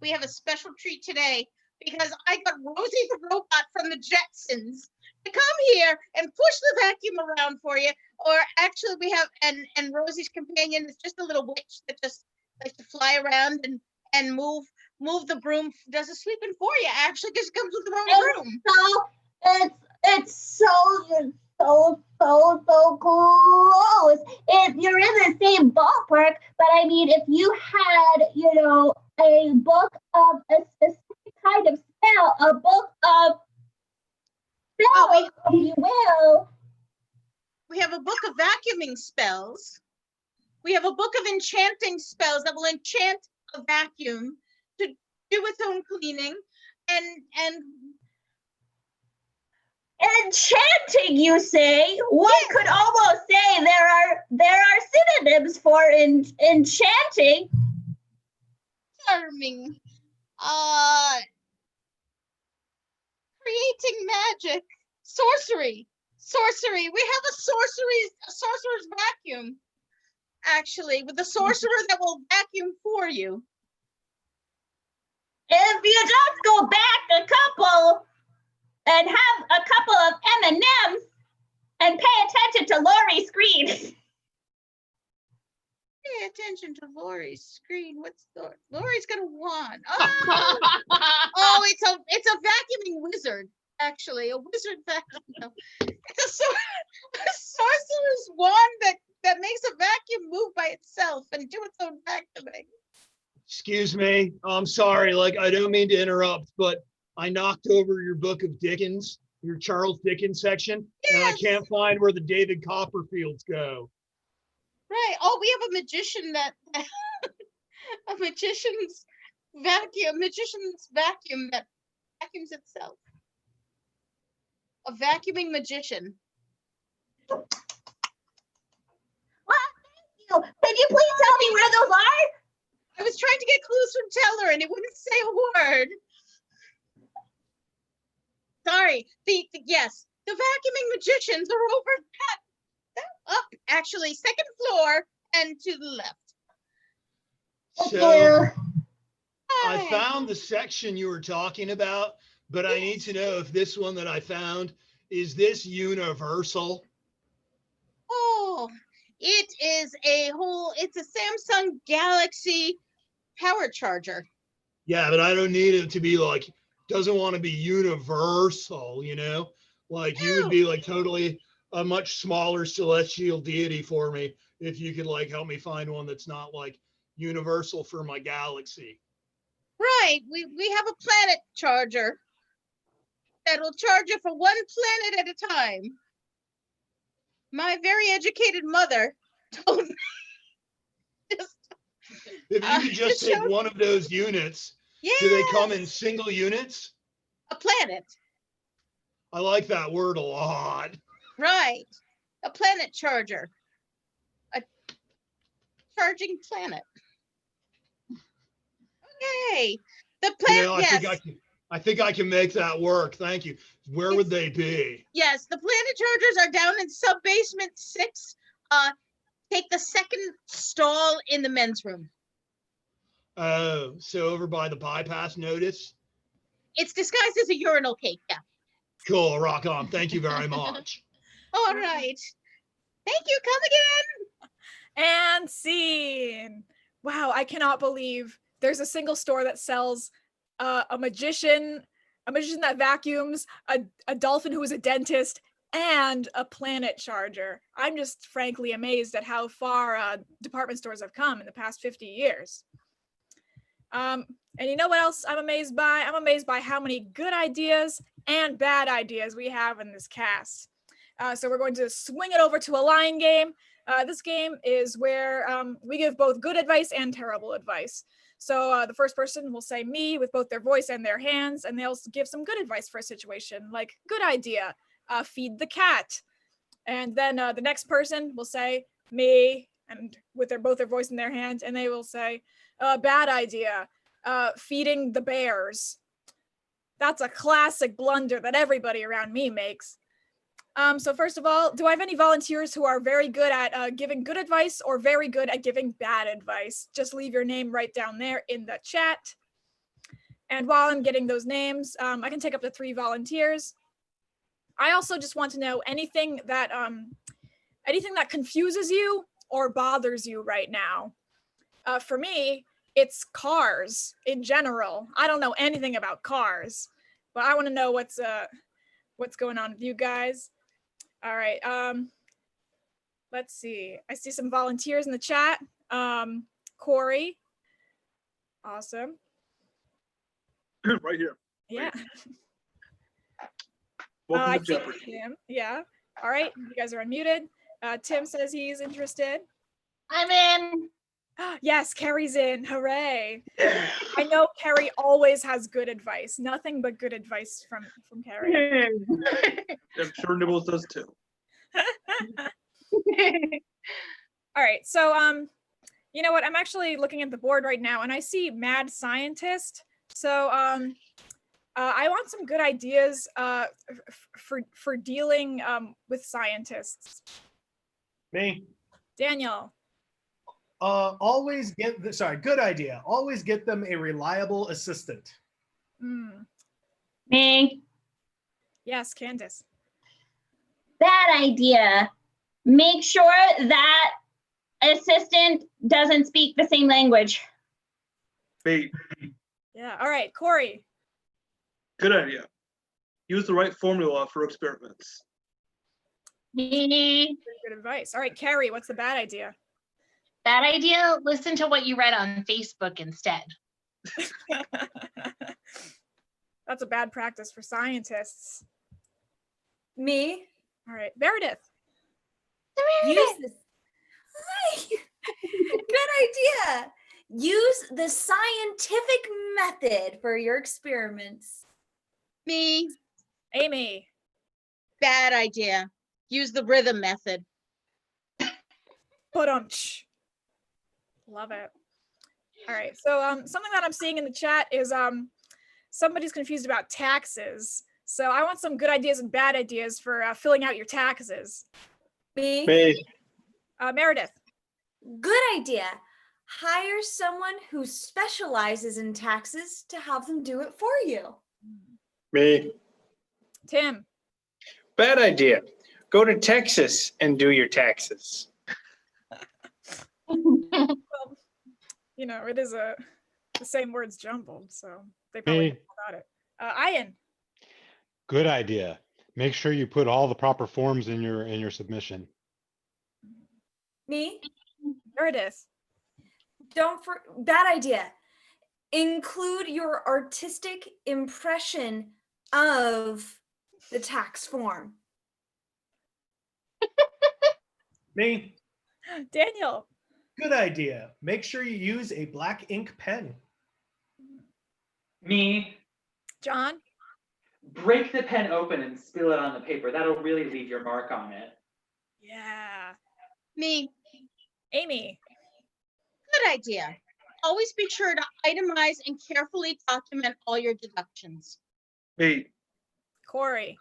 we have a special treat today because I got Rosie the robot from the Jetsons to come here and push the vacuum around for you. Or actually we have, and Rosie's companion is just a little witch that just likes to fly around and move the broom, does the sweeping for you. Actually just comes with the own broom. So it's so close. If you're in the same ballpark, but I mean, if you had, a book of a specific kind of spell, a book of spells, if you will. We have a book of vacuuming spells. We have a book of enchanting spells that will enchant a vacuum to do its own cleaning, and enchanting, you say? One could almost say there are synonyms for enchanting. Charming. Creating magic. Sorcery. We have a sorcerer's vacuum. Actually, with the sorcerer that will vacuum for you. If you just go back a couple and have a couple of M&Ms and pay attention to Lori's screen. Pay attention to Lori's screen. What's Lori's got a wand? Oh, it's a vacuuming wizard. Actually, a wizard vacuum. No. It's a sorcerer's wand that makes a vacuum move by itself and do its own vacuuming. Excuse me. I'm sorry. I don't mean to interrupt, but I knocked over your book of Dickens, your Charles Dickens section, and I can't find where the David Copperfields go. Right. Oh, we have a magician a magician's vacuum that vacuums itself. A vacuuming magician. Well, thank you. Could you please tell me where those are? I was trying to get clues from Teller and it wouldn't say a word. Sorry. Yes, the vacuuming magicians are over up, actually, second floor and to the left. So I Hi. found the section you were talking about, but I need to know if this one that I found, is this universal? Oh, it's a Samsung Galaxy power charger. Yeah, but I don't need it to be like, doesn't want to be universal, you know? Like you would be like totally a much smaller celestial deity for me if you could like help me find one that's not like universal for my galaxy. Right, we have a planet charger that'll charge you for one planet at a time. My very educated mother told me just If you could just take show- one of those units, yes, do they come in single units? a planet, I like that word a lot. right? A planet charger, a charging planet. Okay, the You planet. know, Yes, I think I can make that work. Thank you. Where would they be? yes, the planet chargers are down in sub basement 6. Take the second stall in the men's room. Oh, so over by the bypass notice? It's disguised as a urinal cake. Yeah. Cool, rock on. Thank you very much. All right. Thank you. Come again. And scene. Wow, I cannot believe there's a single store that sells a magician that vacuums, a dolphin who is a dentist, and a planet charger. I'm just frankly amazed at how far department stores have come in the past 50 years. And you know what else I'm amazed by? I'm amazed by how many good ideas and bad ideas we have in this cast. So we're going to swing it over to a line game. This game is where we give both good advice and terrible advice. So the first person will say me with both their voice and their hands, and they'll give some good advice for a situation, like good idea, feed the cat. And then the next person will say me, and with both their voice and their hands, and they will say bad idea, feeding the bears. That's a classic blunder that everybody around me makes. So first of all, do I have any volunteers who are very good at giving good advice or very good at giving bad advice? Just leave your name right down there in the chat. And while I'm getting those names, I can take up to 3 volunteers. I also just want to know anything that confuses you or bothers you right now. For me, it's cars in general. I don't know anything about cars, but I want to know what's going on with you guys. All right. Let's see. I see some volunteers in the chat. Corey. Awesome. Right here. Yeah. Welcome I to see Jeopardy. Tim. Yeah. All right. You guys are unmuted. Tim says he's interested. I'm in. Yes, Carrie's in. Hooray. Yeah. I know Carrie always has good advice. Nothing but good advice from Carrie. I'm sure Nibbles does too. All right. So you know what? I'm actually looking at the board right now and I see mad scientist. So I want some good ideas for dealing with scientists. Me. Daniel. Good idea. Always get them a reliable assistant. Me. Yes, Candace. Bad idea. Make sure that assistant doesn't speak the same language. Bait. Yeah. All right, Corey. Good idea. Use the right formula for experiments. Me. Good advice. All right, Carrie, what's the bad idea? Bad idea, listen to what you read on Facebook instead. That's a bad practice for scientists. Me? All right, Meredith. Use this. Good idea. Use the scientific method for your experiments. Me. Amy. Bad idea. Use the rhythm method. Love it. All right. So something that I'm seeing in the chat is somebody's confused about taxes. So I want some good ideas and bad ideas for filling out your taxes. Me? Meredith. Good idea. Hire someone who specializes in taxes to have them do it for you. Me. Tim. Bad idea. Go to Texas and do your taxes. Well, you know, it is the same words jumbled, so they probably know about it. Ian. Good idea. Make sure you put all the proper forms in your submission. Me? Meredith. Bad idea. Include your artistic impression of the tax form. Me. Daniel. Good idea. Make sure you use a black ink pen. Me. John. Break the pen open and spill it on the paper. That'll really leave your mark on it. Yeah. Me. Amy. Good idea. Always be sure to itemize and carefully document all your deductions. Me. Corey.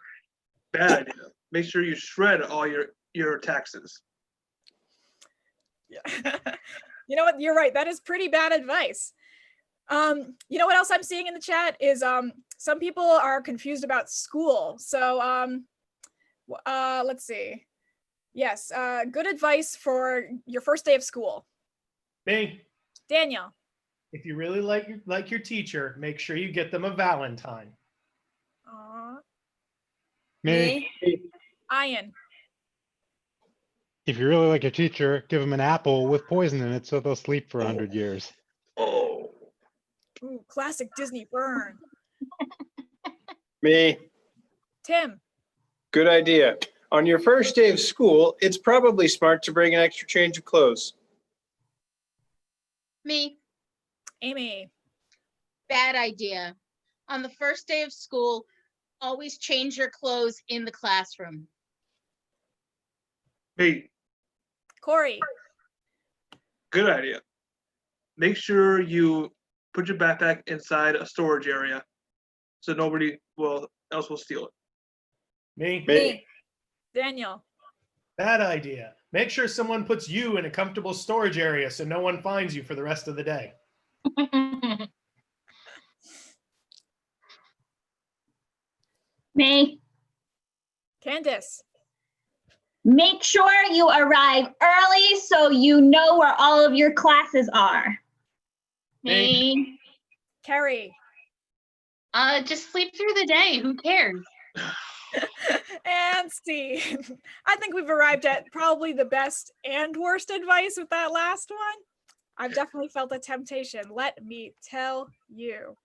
Bad idea. Make sure you shred all your taxes. Yeah. You know what? You're right. That is pretty bad advice. You know what else I'm seeing in the chat is some people are confused about school. So let's see. Yes, good advice for your first day of school. Me. Daniel. If you really like your teacher, make sure you get them a Valentine. Aww. Me. Ian. If you really like your teacher, give them an apple with poison in it so they'll sleep for 100 years. Oh. Ooh, classic Disney burn. Me. Tim. Good idea. On your first day of school, it's probably smart to bring an extra change of clothes. Me. Amy. Bad idea. On the first day of school, always change your clothes in the classroom. Me. Corey. Good idea. Make sure you put your backpack inside a storage area so nobody else will steal it. Me. Daniel. Bad idea. Make sure someone puts you in a comfortable storage area so no one finds you for the rest of the day. Me. Candace. Make sure you arrive early so you know where all of your classes are. Me. Carrie. Just sleep through the day. Who cares? And Steve. I think we've arrived at probably the best and worst advice with that last one. I've definitely felt the temptation, let me tell you.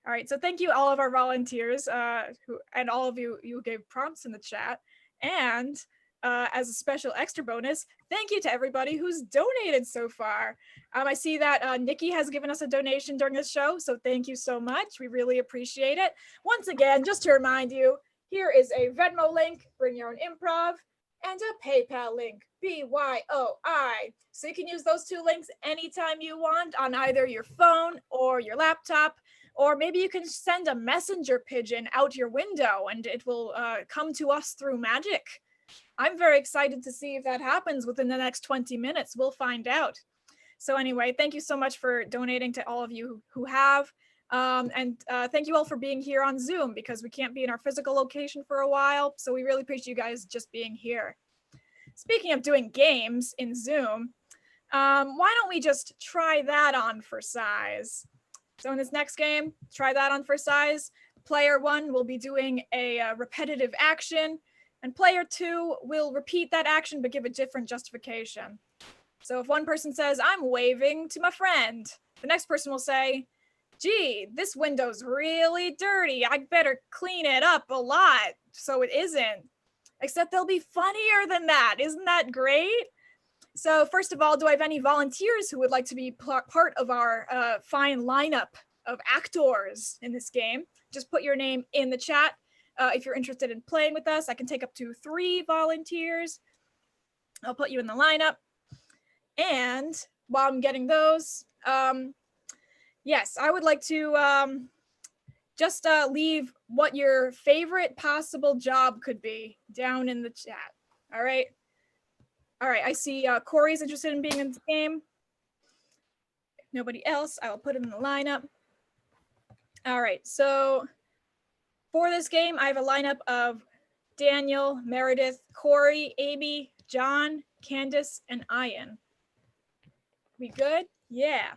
All right, so thank you all of our volunteers and all of you who gave prompts in the chat. And as a special extra bonus, thank you to everybody who's donated so far. I see that Nikki has given us a donation during this show, so thank you so much. We really appreciate it. Once again, just to remind you, here is a Venmo link, Bring Your Own Improv, and a PayPal link, BYOI. So you can use those two links anytime you want on either your phone or your laptop, or maybe you can send a messenger pigeon out your window and it will come to us through magic. I'm very excited to see if that happens within the next 20 minutes. We'll find out. So anyway, thank you so much for donating to all of you who have. And thank you all for being here on Zoom because we can't be in our physical location for a while. So we really appreciate you guys just being here. Speaking of doing games in Zoom, why don't we just try that on for size? So in this next game, try that on for size. Player 1 will be doing a repetitive action, and player 2 will repeat that action but give a different justification. So if one person says, I'm waving to my friend, the next person will say, gee, this window's really dirty. I better clean it up a lot so it isn't. Except they'll be funnier than that. Isn't that great? So first of all, do I have any volunteers who would like to be part of our fine lineup of actors in this game? Just put your name in the chat. If you're interested in playing with us, I can take up to 3 volunteers. I'll put you in the lineup. And while I'm getting those, Yes, I would like to just leave what your favorite possible job could be down in the chat. All right. All right. I see Corey's interested in being in the game. If nobody else, I will put him in the lineup. All right. So for this game, I have a lineup of Daniel, Meredith, Corey, Amy, John, Candace, and Ian. We good? Yeah.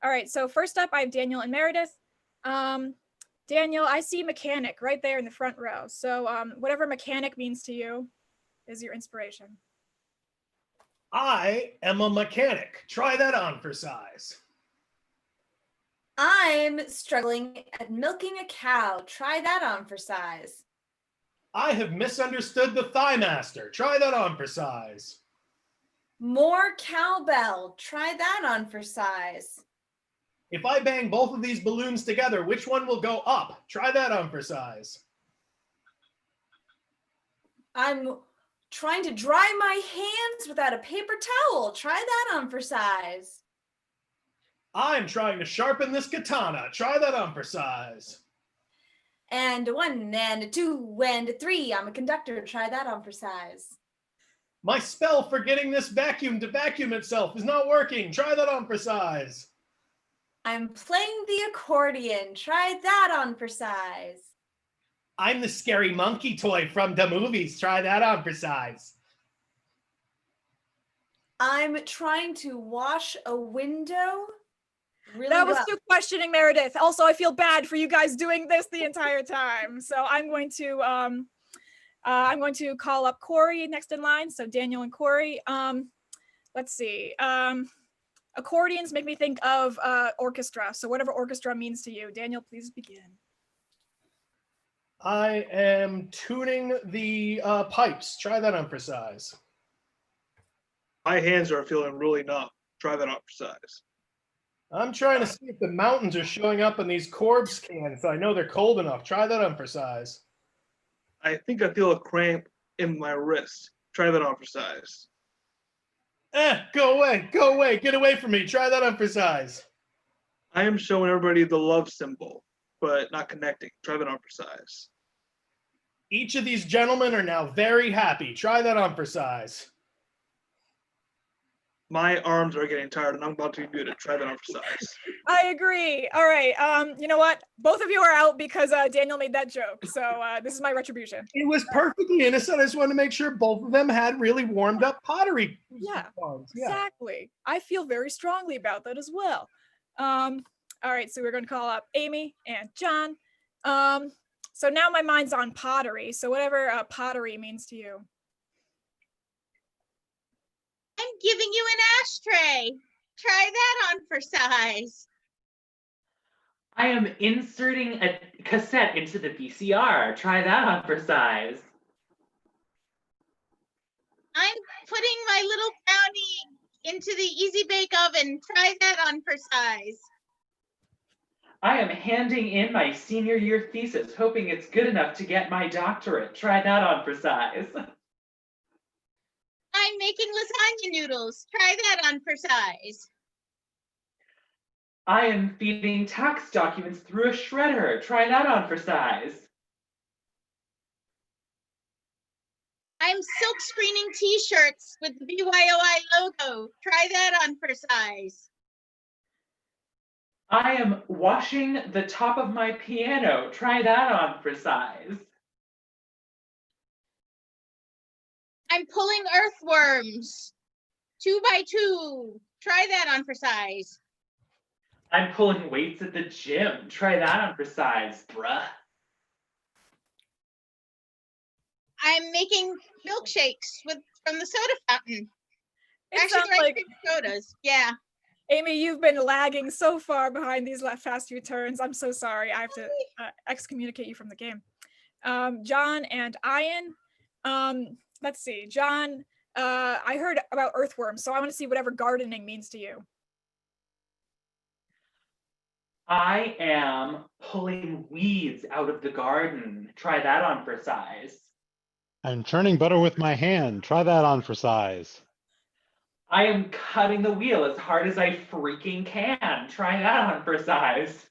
All right. So first up, I have Daniel and Meredith. Daniel, I see mechanic right there in the front row. So whatever mechanic means to you is your inspiration. I am a mechanic. Try that on for size. I'm struggling at milking a cow. Try that on for size. I have misunderstood the Thigh Master. Try that on for size. More cowbell. Try that on for size. If I bang both of these balloons together, which one will go up? Try that on for size. I'm trying to dry my hands without a paper towel. Try that on for size. I'm trying to sharpen this katana. Try that on for size. And 1 and 2 and 3. I'm a conductor. Try that on for size. My spell for getting this vacuum to vacuum itself is not working. Try that on for size. I'm playing the accordion. Try that on for size. I'm the scary monkey toy from the movies. Try that on for size. I'm trying to wash a window really That was well. too questioning, Meredith. Also, I feel bad for you guys doing this the entire time. So I'm going to call up Corey next in line. So Daniel and Corey. Let's see. Accordions make me think of orchestra. So whatever orchestra means to you. Daniel, please begin. I am tuning the pipes. Try that on for size. My hands are feeling really numb. Try that on for size. I'm trying to see if the mountains are showing up in these Corbs cans so I know they're cold enough. Try that on for size. I think I feel a cramp in my wrist. Try that on for size. Go away, get away from me. Try that on for size. I am showing everybody the love symbol, but not connecting. Try that on for size. Each of these gentlemen are now very happy. Try that on for size. My arms are getting tired and I'm about to be muted. Try that on for size. I agree. All right. You know what? Both of you are out because Daniel made that joke. So this is my retribution. It was perfectly innocent. I just wanted to make sure both of them had really warmed up pottery. Yeah, songs. exactly. I feel very strongly about that as well. All right. So we're going to call up Amy and John. So now my mind's on pottery. So whatever pottery means to you. I'm giving you an ashtray. Try that on for size. I am inserting a cassette into the VCR. Try that on for size. I'm putting my little brownie into the Easy Bake Oven. Try that on for size. I am handing in my senior year thesis, hoping it's good enough to get my doctorate. Try that on for size. I'm making lasagna noodles. Try that on for size. I am feeding tax documents through a shredder. Try that on for size. I'm silk screening t-shirts with the BYOI logo. Try that on for size. I am washing the top of my piano. Try that on for size. I'm pulling earthworms. 2 by 2. Try that on for size. I'm pulling weights at the gym. Try that on for size, bruh. I'm making milkshakes from the soda fountain. It Actually, sounds they're like sodas. Yeah. Amy, you've been lagging so far behind these fast few turns. I'm so sorry. I have to excommunicate you from the game. John and Ian. Let's see. John, I heard about earthworms, so I want to see whatever gardening means to you. I am pulling weeds out of the garden. Try that on for size. I'm churning butter with my hand. Try that on for size. I am cutting the wheel as hard as I freaking can. Try that on for size.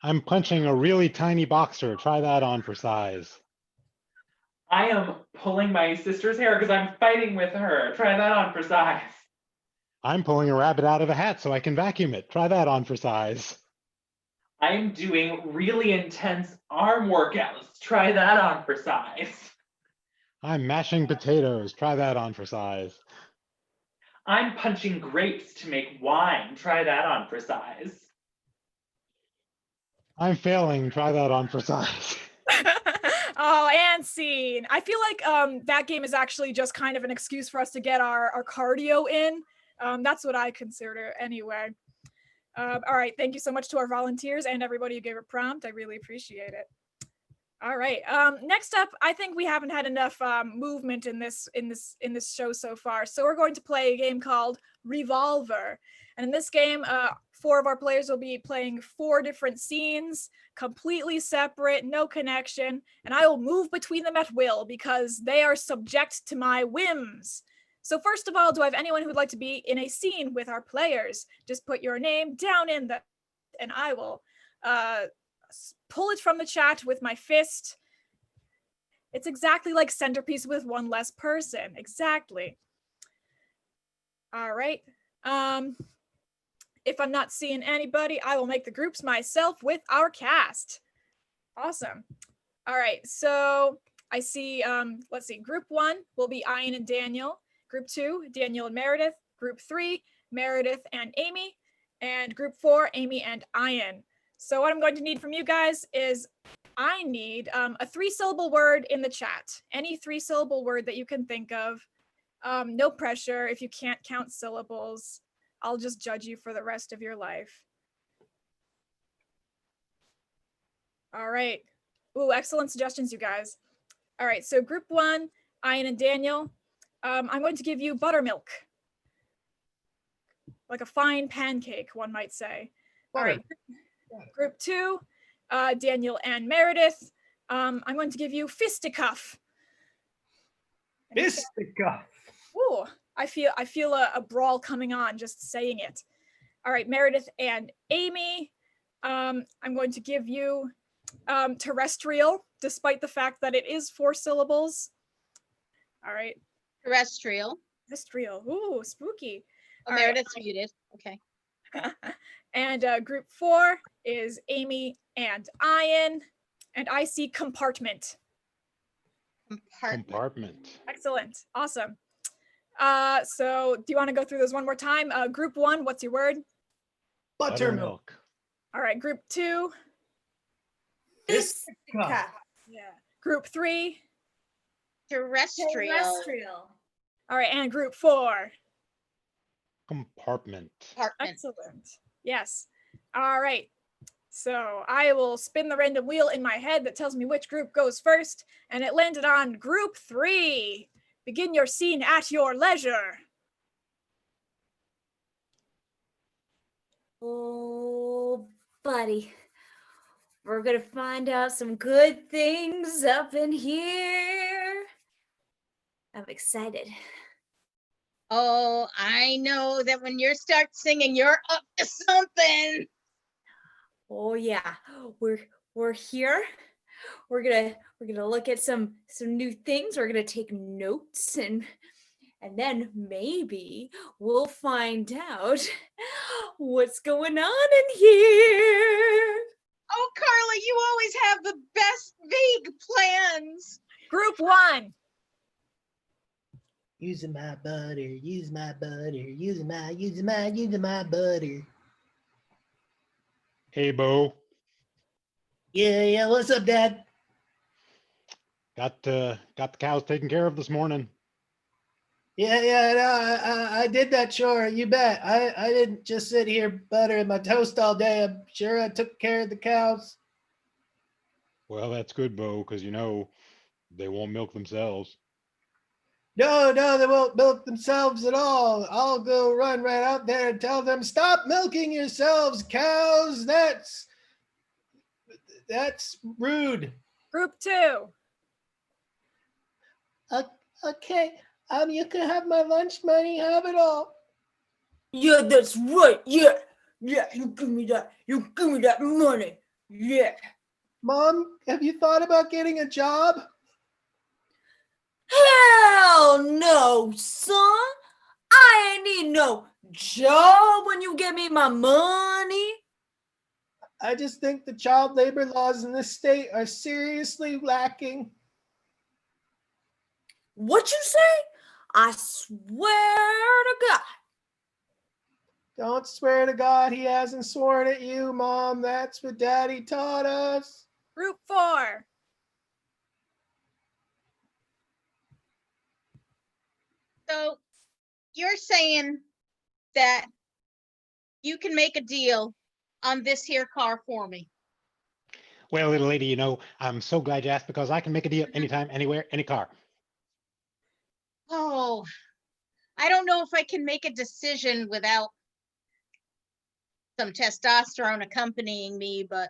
I'm punching a really tiny boxer. Try that on for size. I am pulling my sister's hair because I'm fighting with her. Try that on for size. I'm pulling a rabbit out of a hat so I can vacuum it. Try that on for size. I am doing really intense arm workouts. Try that on for size. I'm mashing potatoes. Try that on for size. I'm punching grapes to make wine. Try that on for size. I'm failing. Try that on for size. Oh, and scene. I feel like that game is actually just kind of an excuse for us to get our cardio in. That's what I consider anyway. All right, thank you so much to our volunteers and everybody who gave a prompt. I really appreciate it. All right, next up, I think we haven't had enough movement in this show so far. So we're going to play a game called Revolver. And in this game, 4 of our players will be playing 4 different scenes, completely separate, no connection, and I will move between them at will because they are subject to my whims. So first of all, do I have anyone who would like to be in a scene with our players? Just put your name down in the, and I will pull it from the chat with my fist. It's exactly like Centerpiece with one less person. Exactly. All right. If I'm not seeing anybody, I will make the groups myself with our cast. Awesome. All right, so I see, let's see, group 1 will be Ian and Daniel. Group 2, Daniel and Meredith. Group 3, Meredith and Amy. And group 4, Amy and Ian. So what I'm going to need from you guys is I need a 3-syllable word in the chat. Any 3-syllable word that you can think of. No pressure if you can't count syllables. I'll just judge you for the rest of your life. All right. Ooh, excellent suggestions, you guys. All right, so group 1, Ian and Daniel. I'm going to give you buttermilk. Like a fine pancake, one might say. All right, group 2, Daniel and Meredith. I'm going to give you fisticuff. Fisticuff. Ooh, I feel a brawl coming on just saying it. All right, Meredith and Amy. I'm going to give you terrestrial, despite the fact that it is 4 syllables. All right. Terrestrial. Terrestrial. Ooh, spooky. Oh, All Meredith's muted. Okay. And group 4 is Amy and Ian. And I see compartment. Compartment. Excellent. Awesome. So do you want to go through those one more time? Group 1, what's your word? Buttermilk. All right, group 2. Fisticuff. Yeah. Group 3. Terrestrial. All right, and group 4. Compartment. Excellent. Yes. All right. So I will spin the random wheel in my head that tells me which group goes first, and it landed on group 3. Begin your scene at your leisure. Oh, buddy. We're gonna find out some good things up in here. I'm excited. Oh, I know that when you start singing, you're up to something. Oh yeah, we're here. We're gonna look at some new things. We're gonna take notes and then maybe we'll find out what's going on in here. Oh, Carla, you always have the best vague plans. Group 1. Using my butter, use my butter, using my butter. Hey, Bo. Yeah, what's up, Dad? Got the cows taken care of this morning. Yeah, no, I did that, sure, you bet. I didn't just sit here buttering my toast all day. I'm sure I took care of the cows. Well, that's good, Bo, because you know they won't milk themselves. No, they won't milk themselves at all. I'll go run right out there and tell them, stop milking yourselves, cows. That's rude. Group 2. Okay, You can have my lunch money, have it all. Yeah, that's right. Yeah. Yeah, you give me that. You give me that money. Yeah. Mom, have you thought about getting a job? Hell no, son. I ain't need no job when you give me my money. I just think the child labor laws in this state are seriously lacking. What you say? I swear to God. Don't swear to God he hasn't sworn at you, Mom. That's what Daddy taught us. Group 4. So you're saying that you can make a deal on this here car for me. Well, little lady, you know, I'm so glad you asked because I can make a deal anytime, anywhere, any car. Oh, I don't know if I can make a decision without some testosterone accompanying me, but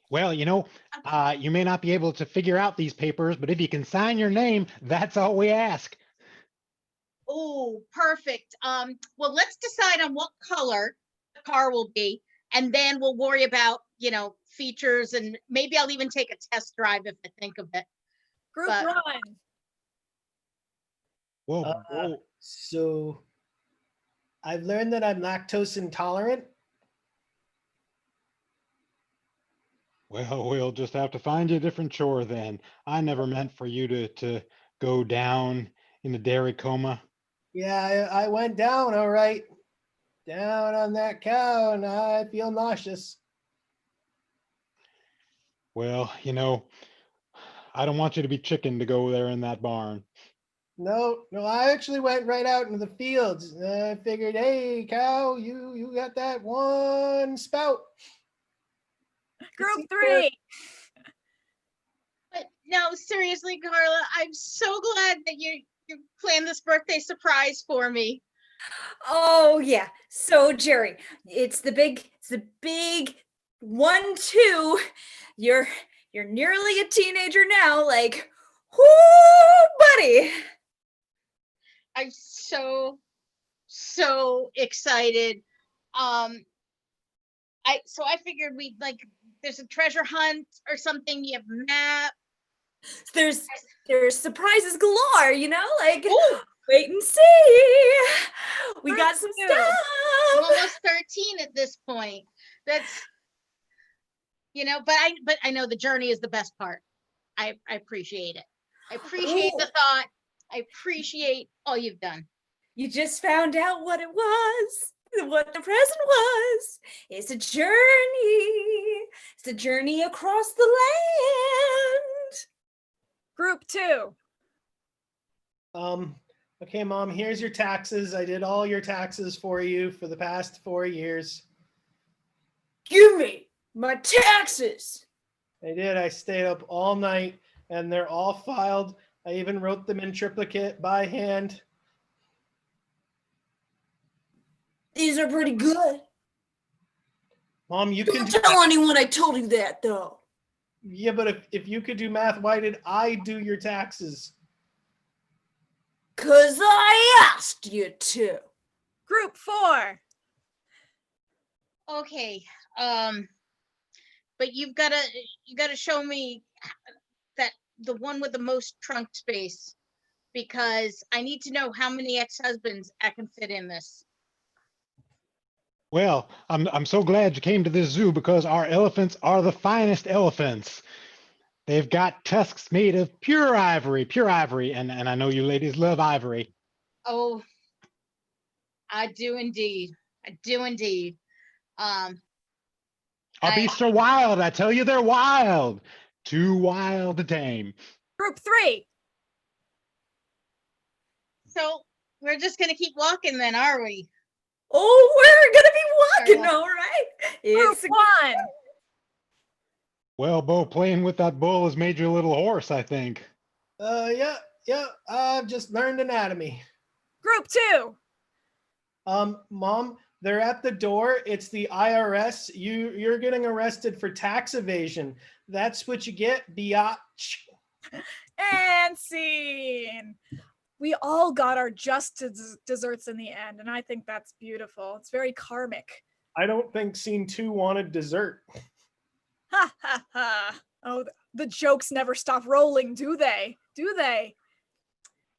Well, you know, you may not be able to figure out these papers, but if you can sign your name, that's all we ask. oh, perfect. Well, let's decide on what color the car will be, and then we'll worry about, features, and maybe I'll even take a test drive if I think of it. Group But- 1. Whoa, whoa. So I've learned that I'm lactose intolerant. Well, we'll just have to find you a different chore then. I never meant for you to go down in a dairy coma. Yeah, I went down, all right. Down on that cow, and I feel nauseous. Well, you know, I don't want you to be chicken to go there in that barn. No, I actually went right out into the fields. I figured, hey, cow, you got that one spout. Group 3. But no, seriously, Carla, I'm so glad that you planned this birthday surprise for me. Oh yeah. So Jerry, it's the big 1-2. You're nearly a teenager now, like, whoo, buddy. I'm so excited. I figured there's a treasure hunt or something. You have a map. There's surprises galore, like Ooh. wait and see. We Group got some 2. stuff. I'm almost 13 at this point. That's but I know the journey is the best part. I appreciate it. I appreciate the thought. I appreciate all you've done. You just found out what it was, what the present was. It's a journey. It's a journey across the land. Group 2. Okay, Mom, here's your taxes. I did all your taxes for you for the past 4 years. Give me my taxes. I did. I stayed up all night, and they're all filed. I even wrote them in triplicate by hand. These are pretty good. Mom, you can Don't tell anyone I told you that, though. Yeah, but if you could do math, why did I do your taxes? 'Cause I asked you to. Group 4. Okay. But you gotta show me that the one with the most trunk space, because I need to know how many ex-husbands I can fit in this. Well, I'm so glad you came to this zoo because our elephants are the finest elephants. They've got tusks made of pure ivory, and I know you ladies love ivory. Oh, I do indeed. I do indeed. Our beasts are wild. I tell you, they're wild. Too wild to tame. Group 3. So we're just gonna keep walking then, are we? Oh, we're gonna be walking, all right. Group 1. Well, Bo, playing with that bull has made you a little hoarse, I think. Yeah. I've just learned anatomy. Group 2. Mom, they're at the door. It's the IRS. You're getting arrested for tax evasion. That's what you get, biatch. And scene. we all got our just desserts in the end, and I think that's beautiful. It's very karmic. I don't think scene 2 wanted dessert. Ha ha ha. Oh, the jokes never stop rolling, do they? Do they?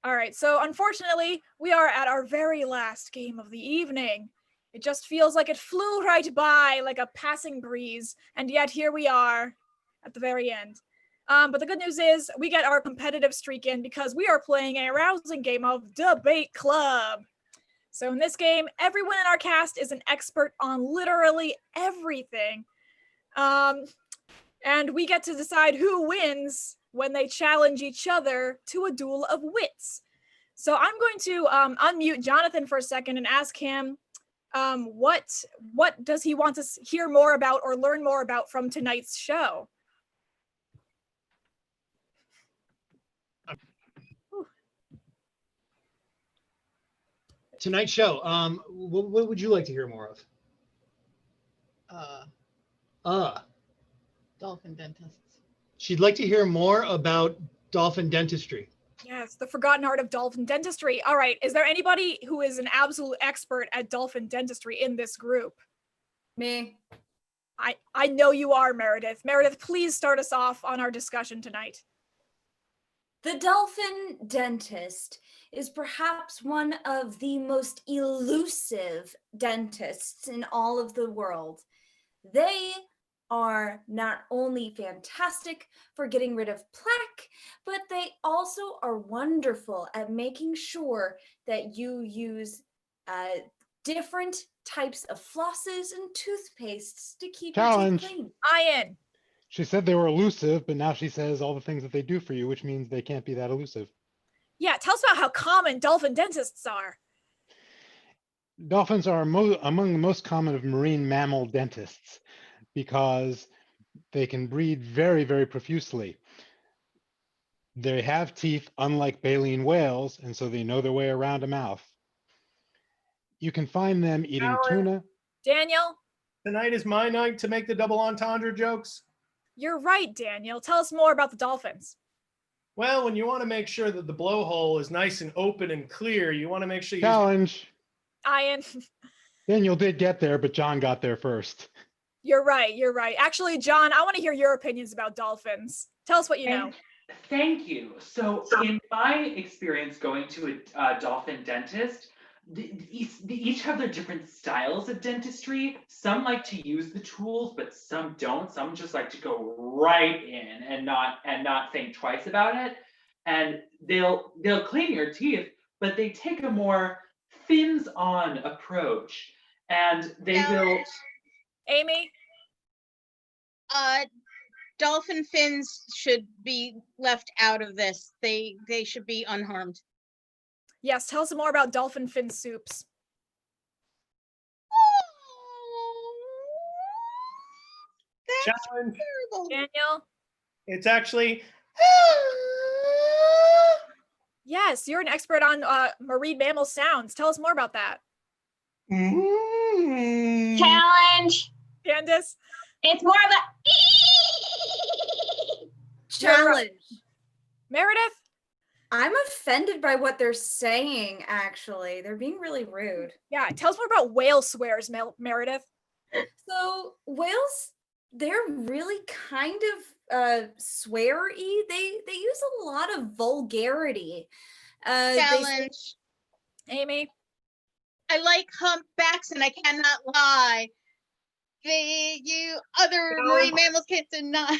All right, so unfortunately, we are at our very last game of the evening. It just feels like it flew right by like a passing breeze, and yet here we are at the very end. But the good news is we get our competitive streak in because we are playing a rousing game of Debate Club. So in this game, everyone in our cast is an expert on literally everything. And we get to decide who wins when they challenge each other to a duel of wits. So I'm going to unmute Jonathan for a second and ask him what does he want to hear more about or learn more about from tonight's show? Tonight's show. What would you like to hear more of? Dolphin dentists. She'd like to hear more about dolphin dentistry. Yes, the forgotten art of dolphin dentistry. All right, is there anybody who is an absolute expert at dolphin dentistry in this group? Me. I know you are, Meredith. Meredith, please start us off on our discussion tonight. The dolphin dentist is perhaps one of the most elusive dentists in all of the world. They are not only fantastic for getting rid of plaque, but they also are wonderful at making sure that you use different types of flosses and toothpastes to keep Challenge. your teeth clean. Ian. She said they were elusive, but now she says all the things that they do for you, which means they can't be that elusive. Yeah, tell us about how common dolphin dentists are. Dolphins are among the most common of marine mammal dentists because they can breed very, very profusely. They have teeth unlike baleen whales, and so they know their way around a mouth. You can find them eating tuna. Daniel? Tonight is my night to make the double entendre jokes. You're right, Daniel. Tell us more about the dolphins. Well, when you want to make sure that the blowhole is nice and open and clear, you want to make sure you... Challenge. Ian. Daniel did get there, but John got there first. You're right. You're right. Actually, John, I want to hear your opinions about dolphins. Tell us what you know. Thank you. So in my experience going to a dolphin dentist, they each have their different styles of dentistry. Some like to use the tools, but some don't. Some just like to go right in and not think twice about it. And they'll clean your teeth, but they take a more fins-on approach. And they will. Amy? Dolphin fins should be left out of this. They should be unharmed. Yes, tell us more about dolphin fin soups. That's Challenge. terrible. Daniel? It's actually... Yes, you're an expert on marine mammal sounds. Tell us more about that. Challenge. Candace? It's more of a Challenge. Meredith? I'm offended by what they're saying, actually. They're being really rude. Yeah, tell us more about whale swears, Meredith. So whales, they're really kind of sweary. They use a lot of vulgarity. Challenge. Amy? I like humpbacks and I cannot lie. You other marine mammals can't deny.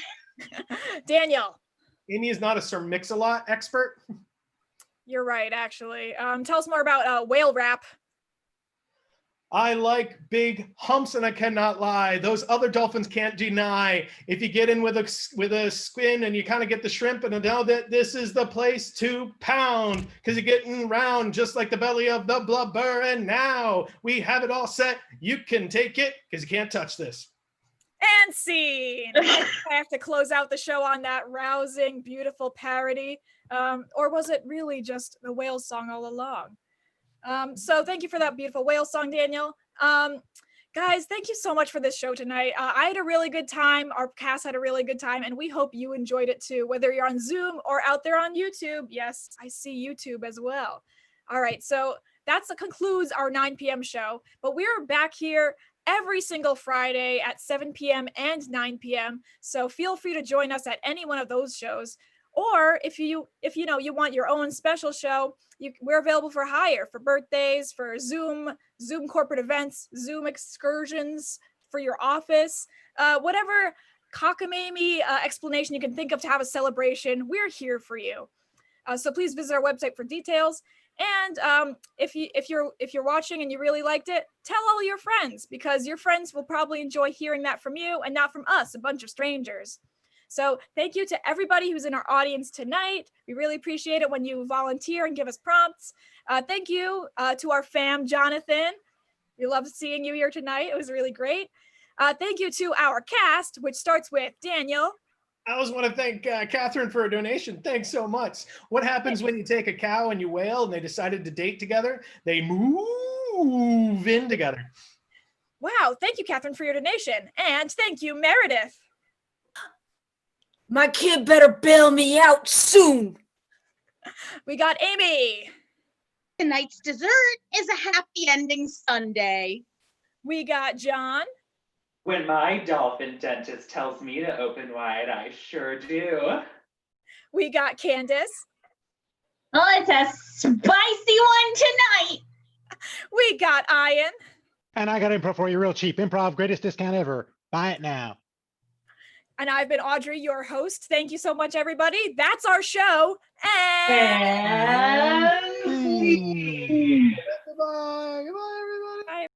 Daniel? Amy is not a Sir Mix-a-Lot expert. You're right, actually. Tell us more about whale rap. I like big humps and I cannot lie. Those other dolphins can't deny. If you get in with a squin and you kind of get the shrimp and know that this is the place to pound because you're getting round just like the belly of the blubber. And now we have it all set. You can take it because you can't touch this. And scene. I have to close out the show on that rousing, beautiful parody. Or was it really just the whale song all along? So thank you for that beautiful whale song, Daniel. Guys, thank you so much for this show tonight. I had a really good time. Our cast had a really good time, and we hope you enjoyed it too, whether you're on Zoom or out there on YouTube. Yes, I see YouTube as well. All right, so that concludes our 9 p.m. show, but we're back here every single Friday at 7 p.m. and 9 p.m. So feel free to join us at any one of those shows. Or if you want your own special show, we're available for hire for birthdays, for Zoom corporate events, Zoom excursions for your office, whatever cockamamie explanation you can think of to have a celebration. We're here for you. So please visit our website for details. And if you're watching and you really liked it, tell all your friends, because your friends will probably enjoy hearing that from you and not from us, a bunch of strangers. So thank you to everybody who's in our audience tonight. We really appreciate it when you volunteer and give us prompts. Thank you to our fam, Jonathan. We love seeing you here tonight. It was really great. Thank you to our cast, which starts with Daniel. I always want to thank Catherine for a donation. Thanks so much. What happens when you take a cow and you whale and they decided to date together? They move in together. Wow, thank you, Catherine, for your donation. And thank you, Meredith. My kid better bail me out soon. We got Amy. Tonight's dessert is a happy ending sundae. We got John. When my dolphin dentist tells me to open wide, I sure do. We got Candace. Oh, it's a spicy one tonight. We got Ian. And I got Improv for you real cheap. Improv, greatest discount ever. Buy it now. And I've been Audrey, your host. Thank you so much, everybody. That's our show. Goodbye. Goodbye, everybody.